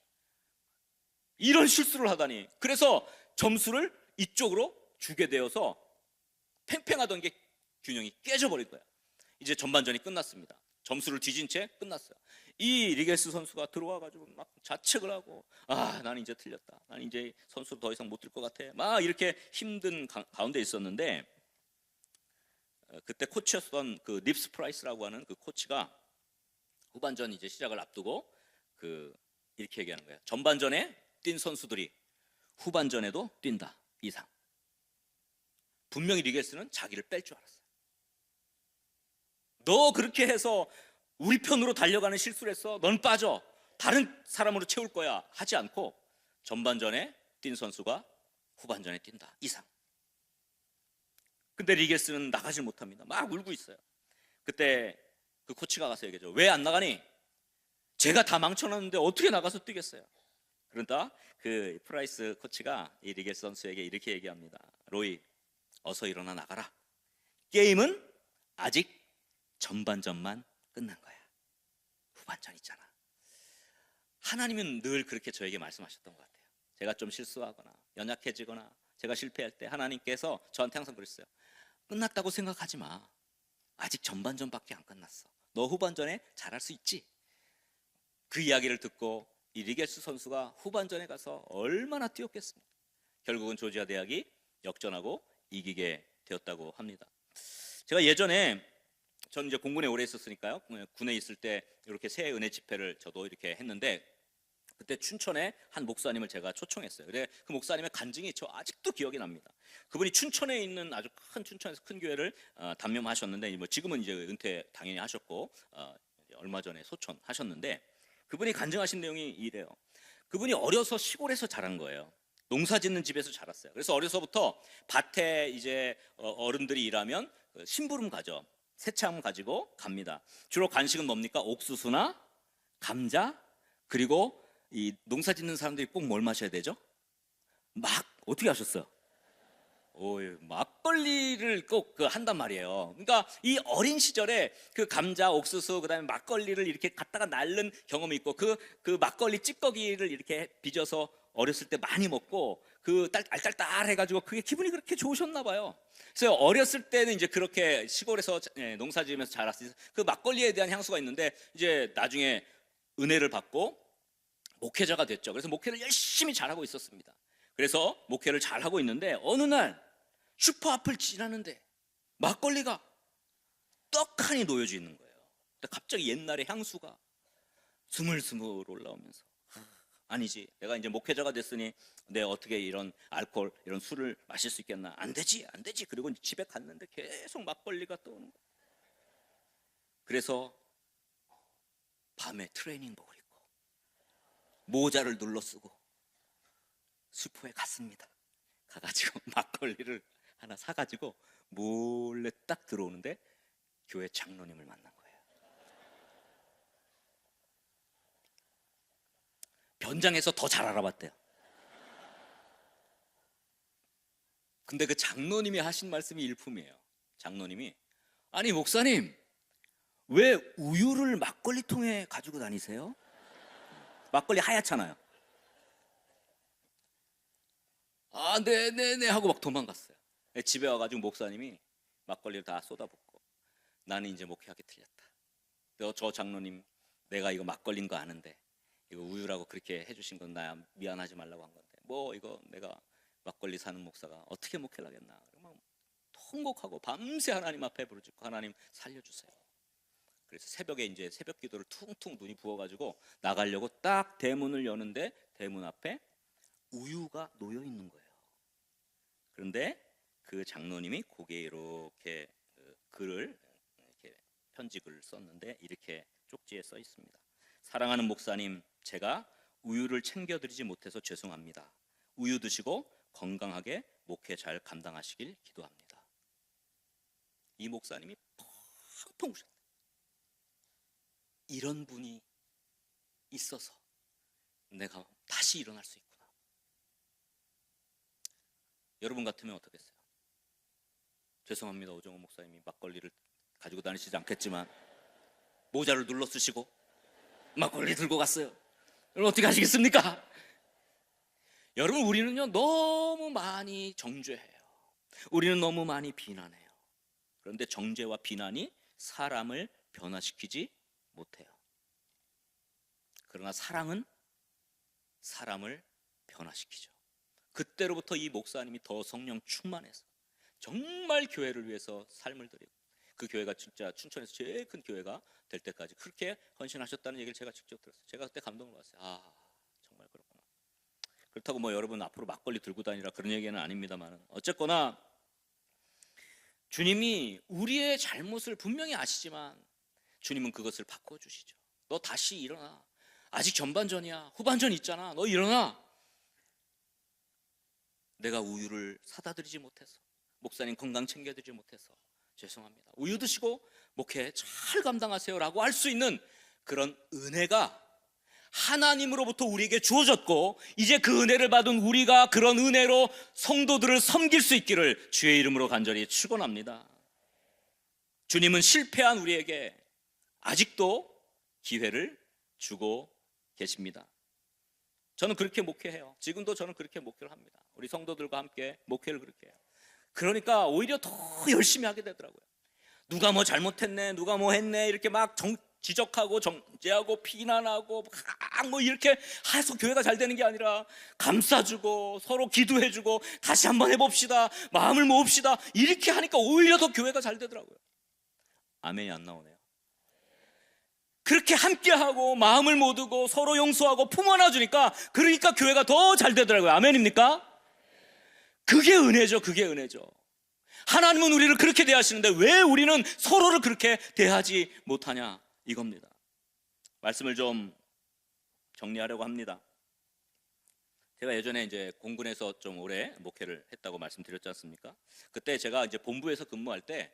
이런 실수를 하다니. 그래서 점수를 이쪽으로 주게 되어서 팽팽하던 게 균형이 깨져버릴 거야. 이제 전반전이 끝났습니다. 점수를 뒤진 채 끝났어요. 이 리겔스 선수가 들어와가지고 막 자책을 하고, 나는 이제 틀렸다. 나는 이제 선수 더 이상 못 뛸 것 같아. 막 이렇게 힘든 가운데 있었는데, 그때 코치였던 그 립스 프라이스라고 하는 그 코치가 후반전 이제 시작을 앞두고 이렇게 얘기하는 거예요. 전반전에 뛴 선수들이 후반전에도 뛴다 이상. 분명히 리겔스는 자기를 뺄 줄 알았어요. 너 그렇게 해서 우리 편으로 달려가는 실수를 했어. 넌 빠져. 다른 사람으로 채울 거야. 하지 않고 전반전에 뛴 선수가 후반전에 뛴다 이상. 근데 리겔스는 나가질 못합니다. 막 울고 있어요. 그때 그 코치가 가서 얘기하죠. 왜 안 나가니? 제가 다 망쳐놨는데 어떻게 나가서 뛰겠어요? 그러다 그 프라이스 코치가 이 리겔스 선수에게 이렇게 얘기합니다. 로이, 어서 일어나 나가라. 게임은 아직 전반전만 끝난 거야. 후반전 있잖아. 하나님은 늘 그렇게 저에게 말씀하셨던 것 같아요. 제가 좀 실수하거나 연약해지거나 제가 실패할 때 하나님께서 저한테 항상 그랬어요. 끝났다고 생각하지 마. 아직 전반전밖에 안 끝났어. 너 후반전에 잘할 수 있지. 그 이야기를 듣고 이 리겔스 선수가 후반전에 가서 얼마나 뛰었겠습니까? 결국은 조지아 대학이 역전하고 이기게 되었다고 합니다. 제가 예전에 저는 이제 공군에 오래 있었으니까요. 군에 있을 때 이렇게 새 은혜 집회를 저도 이렇게 했는데, 그때 춘천에 한 목사님을 제가 초청했어요. 그래 그 목사님의 간증이 저 아직도 기억이 납니다. 그분이 춘천에 있는 아주 춘천에서 큰 교회를 담임하셨는데, 뭐 지금은 이제 은퇴 당연히 하셨고 얼마 전에 소천하셨는데, 그분이 간증하신 내용이 이래요. 그분이 어려서 시골에서 자란 거예요. 농사 짓는 집에서 자랐어요. 그래서 어려서부터 밭에 이제 어른들이 일하면 심부름 가죠. 새참 가지고 갑니다. 주로 간식은 뭡니까? 옥수수나 감자, 그리고 이 농사 짓는 사람들이 꼭 뭘 마셔야 되죠? 어떻게 하셨어요? 막걸리를 꼭 한단 말이에요. 그러니까 이 어린 시절에 그 감자, 옥수수, 그다음에 막걸리를 이렇게 갖다가 날른 경험이 있고, 그 막걸리 찌꺼기를 이렇게 빚어서 어렸을 때 많이 먹고 알딸딸해가지고 그게 기분이 그렇게 좋으셨나 봐요. 그래서 어렸을 때는 이제 그렇게 시골에서 농사 지으면서 자랐어요. 그 막걸리에 대한 향수가 있는데, 이제 나중에 은혜를 받고 목회자가 됐죠. 그래서 목회를 열심히 잘하고 있었습니다. 그래서 목회를 잘하고 있는데 어느 날 슈퍼 앞을 지나는데 막걸리가 떡하니 놓여져 있는 거예요. 근데 갑자기 옛날의 향수가 스물스물 올라오면서, 아니지, 내가 이제 목회자가 됐으니 내가 어떻게 이런 알코올, 이런 술을 마실 수 있겠나? 안 되지, 안 되지. 그리고 집에 갔는데 계속 막걸리가 떠오는 거예요. 그래서 밤에 트레이닝복을 입고 모자를 눌러 쓰고 슈퍼에 갔습니다. 가가지고 막걸리를 하나 사가지고 몰래 딱 들어오는데 교회 장로님을 만난 거예요. 변장해서 더 잘 알아봤대요. 근데 그 장로님이 하신 말씀이 일품이에요. 장로님이, 아니 목사님, 왜 우유를 막걸리통에 가지고 다니세요? 막걸리 하얗잖아요. 아, 네네네 하고 막 도망갔어요. 집에 와가지고 목사님이 막걸리를 다 쏟아붓고, 나는 이제 목회하기 틀렸다. 저 장로님, 내가 이거 막걸리인 거 아는데 이거 우유라고 그렇게 해주신 건 나 미안하지 말라고 한 건데, 뭐 이거 내가 막걸리 사는 목사가 어떻게 목회를 하겠나. 막 통곡하고 밤새 하나님 앞에 부르짖고, 하나님 살려주세요. 그래서 새벽에 이제 새벽 기도를 퉁퉁 눈이 부어가지고 나가려고 딱 대문을 여는데 대문 앞에 우유가 놓여 있는 거예요. 그런데 그 장로님이 거기에 이렇게 글을, 이렇게 편지글을 썼는데 이렇게 쪽지에 써 있습니다. 사랑하는 목사님, 제가 우유를 챙겨드리지 못해서 죄송합니다. 우유 드시고 건강하게 목회 잘 감당하시길 기도합니다. 이 목사님이 펑펑 우셨다. 이런 분이 있어서 내가 다시 일어날 수 있구나. 여러분 같으면 어떻겠어요? 죄송합니다, 오정호 목사님이 막걸리를 가지고 다니시지 않겠지만 모자를 눌러 쓰시고 막걸리 들고 갔어요. 여러분 어떻게 하시겠습니까? 여러분, 우리는요 너무 많이 정죄해요. 우리는 너무 많이 비난해요. 그런데 정죄와 비난이 사람을 변화시키지 못해요. 그러나 사랑은 사람을 변화시키죠. 그때로부터 이 목사님이 더 성령 충만해서 정말 교회를 위해서 삶을 드리고, 그 교회가 진짜 춘천에서 제일 큰 교회가 될 때까지 그렇게 헌신하셨다는 얘기를 제가 직접 들었어요. 제가 그때 감동을 받았어요. 아, 정말 그렇구나. 그렇다고 뭐 여러분 앞으로 막걸리 들고 다니라 그런 얘기는 아닙니다만, 어쨌거나 주님이 우리의 잘못을 분명히 아시지만 주님은 그것을 바꿔주시죠. 너 다시 일어나. 아직 전반전이야. 후반전 있잖아. 너 일어나. 내가 우유를 사다 드리지 못해서, 목사님 건강 챙겨드리지 못해서 죄송합니다. 우유 드시고 목회 잘 감당하세요 라고 할 수 있는 그런 은혜가 하나님으로부터 우리에게 주어졌고, 이제 그 은혜를 받은 우리가 그런 은혜로 성도들을 섬길 수 있기를 주의 이름으로 간절히 축원합니다. 주님은 실패한 우리에게 아직도 기회를 주고 계십니다. 저는 그렇게 목회해요. 지금도 저는 그렇게 목회를 합니다. 우리 성도들과 함께 목회를 그렇게 해요. 그러니까 오히려 더 열심히 하게 되더라고요. 누가 뭐 잘못했네, 누가 뭐 했네, 이렇게 막 지적하고 정죄하고 비난하고 뭐 이렇게 해서 교회가 잘 되는 게 아니라 감싸주고 서로 기도해주고 다시 한번 해봅시다, 마음을 모읍시다, 이렇게 하니까 오히려 더 교회가 잘 되더라고요. 아멘이 안 나오네요. 그렇게 함께하고 마음을 모으고 서로 용서하고 품 안아주니까, 그러니까 교회가 더 잘 되더라고요. 아멘입니까? 그게 은혜죠. 그게 은혜죠. 하나님은 우리를 그렇게 대하시는데 왜 우리는 서로를 그렇게 대하지 못하냐, 이겁니다. 말씀을 좀 정리하려고 합니다. 제가 예전에 이제 공군에서 좀 오래 목회를 했다고 말씀드렸지 않습니까? 그때 제가 이제 본부에서 근무할 때,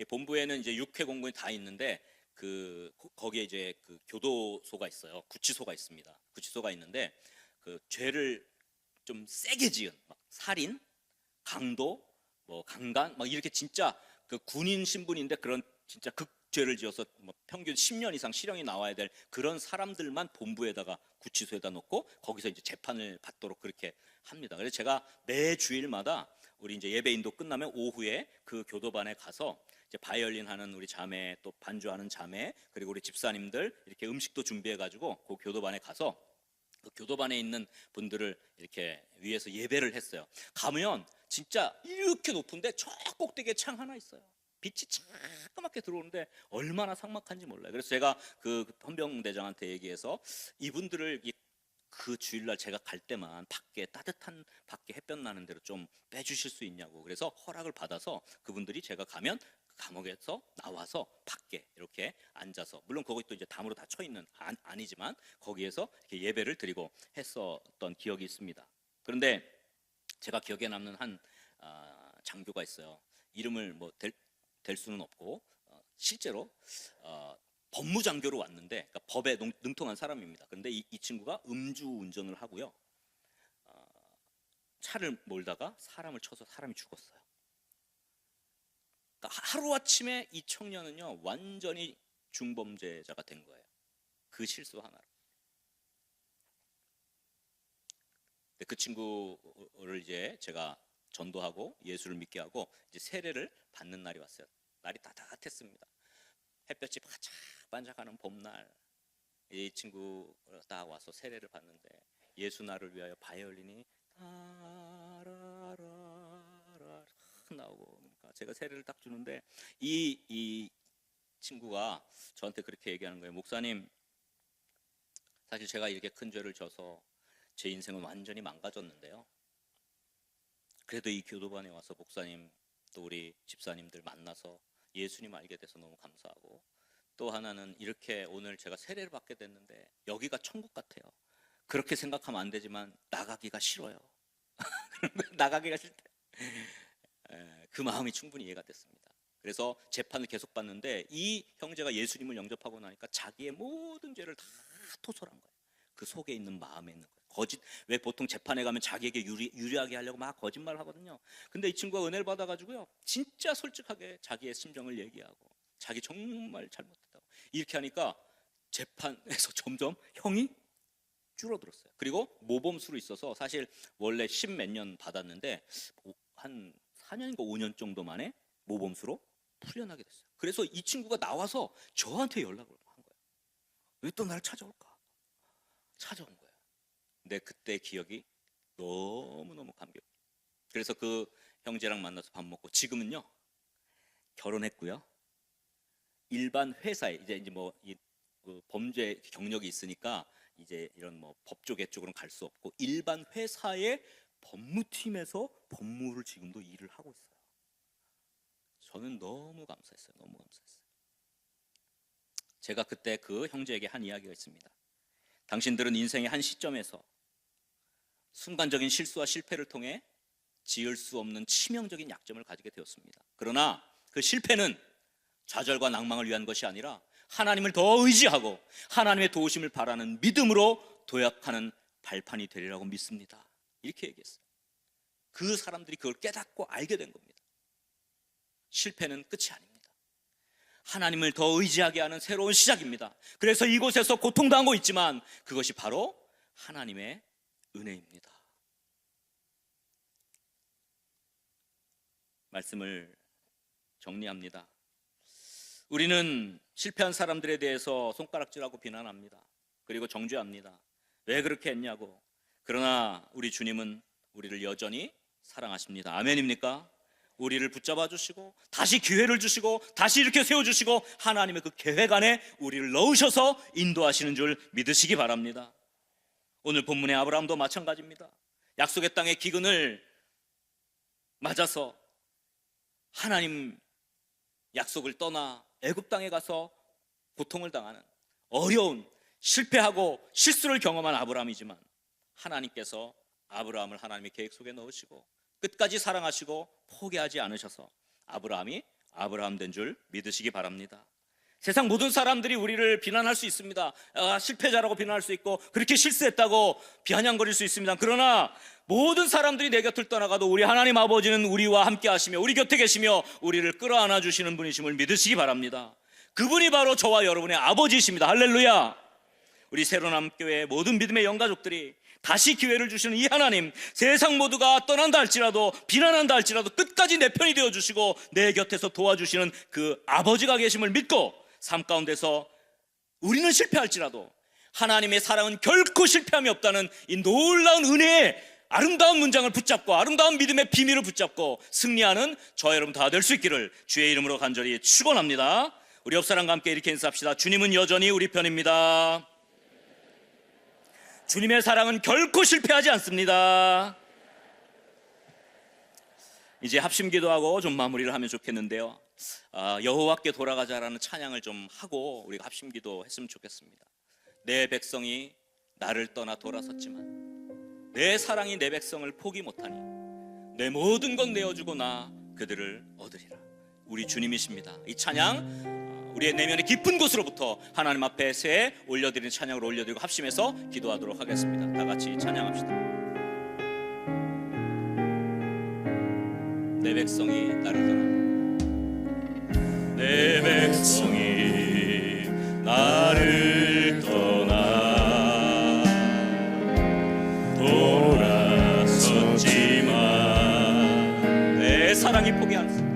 본부에는 이제 6회 공군이 다 있는데 거기에 이제 그 교도소가 있어요. 구치소가 있습니다. 구치소가 있는데 그 죄를 좀 세게 지은 막 살인, 강도, 뭐 강간, 막 이렇게 진짜 그 군인 신분인데 그런 진짜 극죄를 지어서 뭐 평균 10년 이상 실형이 나와야 될 그런 사람들만 본부에다가 구치소에다 놓고 거기서 이제 재판을 받도록 그렇게 합니다. 그래서 제가 매 주일마다 우리 이제 예배 인도 끝나면 오후에 그 교도반에 가서 이제 바이올린 하는 우리 자매, 또 반주하는 자매, 그리고 우리 집사님들 이렇게 음식도 준비해 가지고 그 교도반에 가서 그 교도반에 있는 분들을 이렇게 위에서 예배를 했어요. 가면 진짜 이렇게 높은데 저 꼭대기에 창 하나 있어요. 빛이 차가맣게 들어오는데 얼마나 삭막한지 몰라요. 그래서 제가 그 헌병대장한테 얘기해서 이분들을 그 주일날 제가 갈 때만 밖에 따뜻한 밖에 햇볕 나는 데로 좀 빼주실 수 있냐고. 그래서 허락을 받아서 그분들이 제가 가면 감옥에서 나와서 밖에 이렇게 앉아서, 물론 거기 또 이제 담으로 닫혀 있는 아니지만 거기에서 이렇게 예배를 드리고 했었던 기억이 있습니다. 그런데 제가 기억에 남는 한 장교가 있어요. 이름을 뭐 될 수는 없고 실제로 법무장교로 왔는데, 그러니까 법에 능통한 사람입니다. 그런데 이 친구가 음주 운전을 하고요, 차를 몰다가 사람을 쳐서 사람이 죽었어요. 그러니까 하루아침에 이 청년은요 완전히 중범죄자가 된 거예요. 그 실수 하나로. 그 친구를 이제 제가 전도하고 예수를 믿게 하고 이제 세례를 받는 날이 왔어요. 날이 따뜻했습니다. 햇볕이 반짝반짝하는 봄날, 이 친구가 딱 와서 세례를 받는데 예수 나를 위하여 바이올린이 따라라라 나오고, 그러니까 제가 세례를 딱 주는데 이 친구가 저한테 그렇게 얘기하는 거예요. 목사님, 사실 제가 이렇게 큰 죄를 져서 제 인생은 완전히 망가졌는데요, 그래도 이 교도관에 와서 목사님 또 우리 집사님들 만나서 예수님 알게 돼서 너무 감사하고, 또 하나는 이렇게 오늘 제가 세례를 받게 됐는데 여기가 천국 같아요. 그렇게 생각하면 안 되지만 나가기가 싫어요. 나가기가 싫대. 그 마음이 충분히 이해가 됐습니다. 그래서 재판을 계속 받는데 이 형제가 예수님을 영접하고 나니까 자기의 모든 죄를 다 토설한 거예요. 그 속에 있는 마음에 있는 거예요. 거짓, 왜 보통 재판에 가면 자기에게 유리하게 하려고 막 거짓말을 하거든요. 근데 이 친구가 은혜를 받아가지고요 진짜 솔직하게 자기의 심정을 얘기하고 자기 정말 잘못했다고 이렇게 하니까 재판에서 점점 형이 줄어들었어요. 그리고 모범수로 있어서 사실 원래 10몇 년 받았는데 한 4년인가 5년 정도 만에 모범수로 풀려나게 됐어요. 그래서 이 친구가 나와서 저한테 연락을 한 거예요. 왜 또 날 찾아올까? 찾아온 거예요. 근데 그때 기억이 너무너무 감격. 그래서 그 형제랑 만나서 밥 먹고, 지금은요 결혼했고요, 일반 회사에 이제 뭐 그 범죄 경력이 있으니까 이제 이런 뭐 법조계 쪽으로는 갈 수 없고 일반 회사의 법무팀에서 법무를 지금도 일을 하고 있어요. 저는 너무 감사했어요. 너무 감사했어요. 제가 그때 그 형제에게 한 이야기가 있습니다. 당신들은 인생의 한 시점에서 순간적인 실수와 실패를 통해 지을 수 없는 치명적인 약점을 가지게 되었습니다. 그러나 그 실패는 좌절과 낭망을 위한 것이 아니라 하나님을 더 의지하고 하나님의 도우심을 바라는 믿음으로 도약하는 발판이 되리라고 믿습니다. 이렇게 얘기했어요. 그 사람들이 그걸 깨닫고 알게 된 겁니다. 실패는 끝이 아닙니다. 하나님을 더 의지하게 하는 새로운 시작입니다. 그래서 이곳에서 고통당하고 있지만 그것이 바로 하나님의 은혜입니다. 말씀을 정리합니다. 우리는 실패한 사람들에 대해서 손가락질하고 비난합니다. 그리고 정죄합니다. 왜 그렇게 했냐고. 그러나 우리 주님은 우리를 여전히 사랑하십니다. 아멘입니까? 우리를 붙잡아 주시고 다시 기회를 주시고 다시 이렇게 세워주시고 하나님의 그 계획 안에 우리를 넣으셔서 인도하시는 줄 믿으시기 바랍니다. 오늘 본문의 아브라함도 마찬가지입니다. 약속의 땅의 기근을 맞아서 하나님 약속을 떠나 애굽 땅에 가서 고통을 당하는 어려운 실패하고 실수를 경험한 아브라함이지만 하나님께서 아브라함을 하나님의 계획 속에 넣으시고 끝까지 사랑하시고 포기하지 않으셔서 아브라함이 아브라함 된 줄 믿으시기 바랍니다. 세상 모든 사람들이 우리를 비난할 수 있습니다. 실패자라고 비난할 수 있고 그렇게 실수했다고 비아냥거릴 수 있습니다. 그러나 모든 사람들이 내 곁을 떠나가도 우리 하나님 아버지는 우리와 함께 하시며 우리 곁에 계시며 우리를 끌어안아 주시는 분이심을 믿으시기 바랍니다. 그분이 바로 저와 여러분의 아버지이십니다. 할렐루야. 우리 새로남교회 모든 믿음의 영가족들이 다시 기회를 주시는 이 하나님, 세상 모두가 떠난다 할지라도 비난한다 할지라도 끝까지 내 편이 되어주시고 내 곁에서 도와주시는 그 아버지가 계심을 믿고 삶 가운데서 우리는 실패할지라도 하나님의 사랑은 결코 실패함이 없다는 이 놀라운 은혜의 아름다운 문장을 붙잡고 아름다운 믿음의 비밀을 붙잡고 승리하는 저와 여러분 다 될 수 있기를 주의 이름으로 간절히 축원합니다. 우리 옆 사람과 함께 이렇게 인사합시다. 주님은 여전히 우리 편입니다. 주님의 사랑은 결코 실패하지 않습니다. 이제 합심기도하고 좀 마무리를 하면 좋겠는데요. 여호와께 돌아가자라는 찬양을 좀 하고 우리가 합심기도 했으면 좋겠습니다. 내 백성이 나를 떠나 돌아섰지만 내 사랑이 내 백성을 포기 못하니 내 모든 것 내어주고 나 그들을 얻으리라. 우리 주님이십니다. 이 찬양 우리의 내면의 깊은 곳으로부터 하나님 앞에 새 올려드리는 찬양으로 올려드리고 합심해서 기도하도록 하겠습니다. 다 같이 찬양합시다. 내 백성이 나를 떠나 내 백성이 나를 떠나 돌아섰지만 내 사랑이 포기하는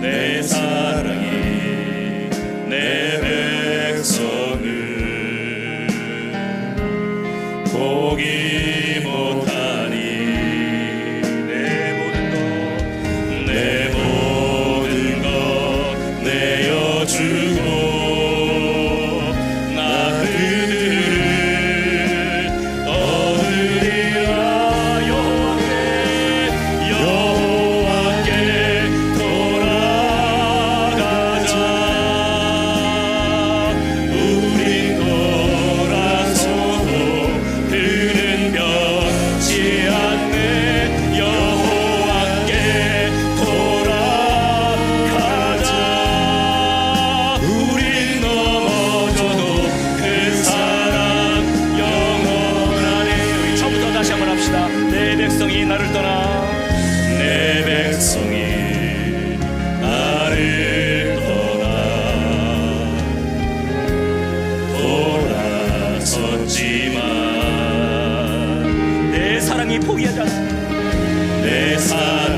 내 사랑이 내 백성을 포기 못하니 내 모든 것 내어주고 나 그들을 얻으리라. 여호와께 돌아가자. 우린 돌아서도 그는 변치 않네. 여호와께 돌아가자. 우린 넘어져도 그 사랑 영원하네. 우리 처음부터 다시 한번 합시다. 내 백성이 나를 떠나 내 백성이 나를 떠나 돌아섰지만 내 사랑이 포기하지 않습니다. 내 사랑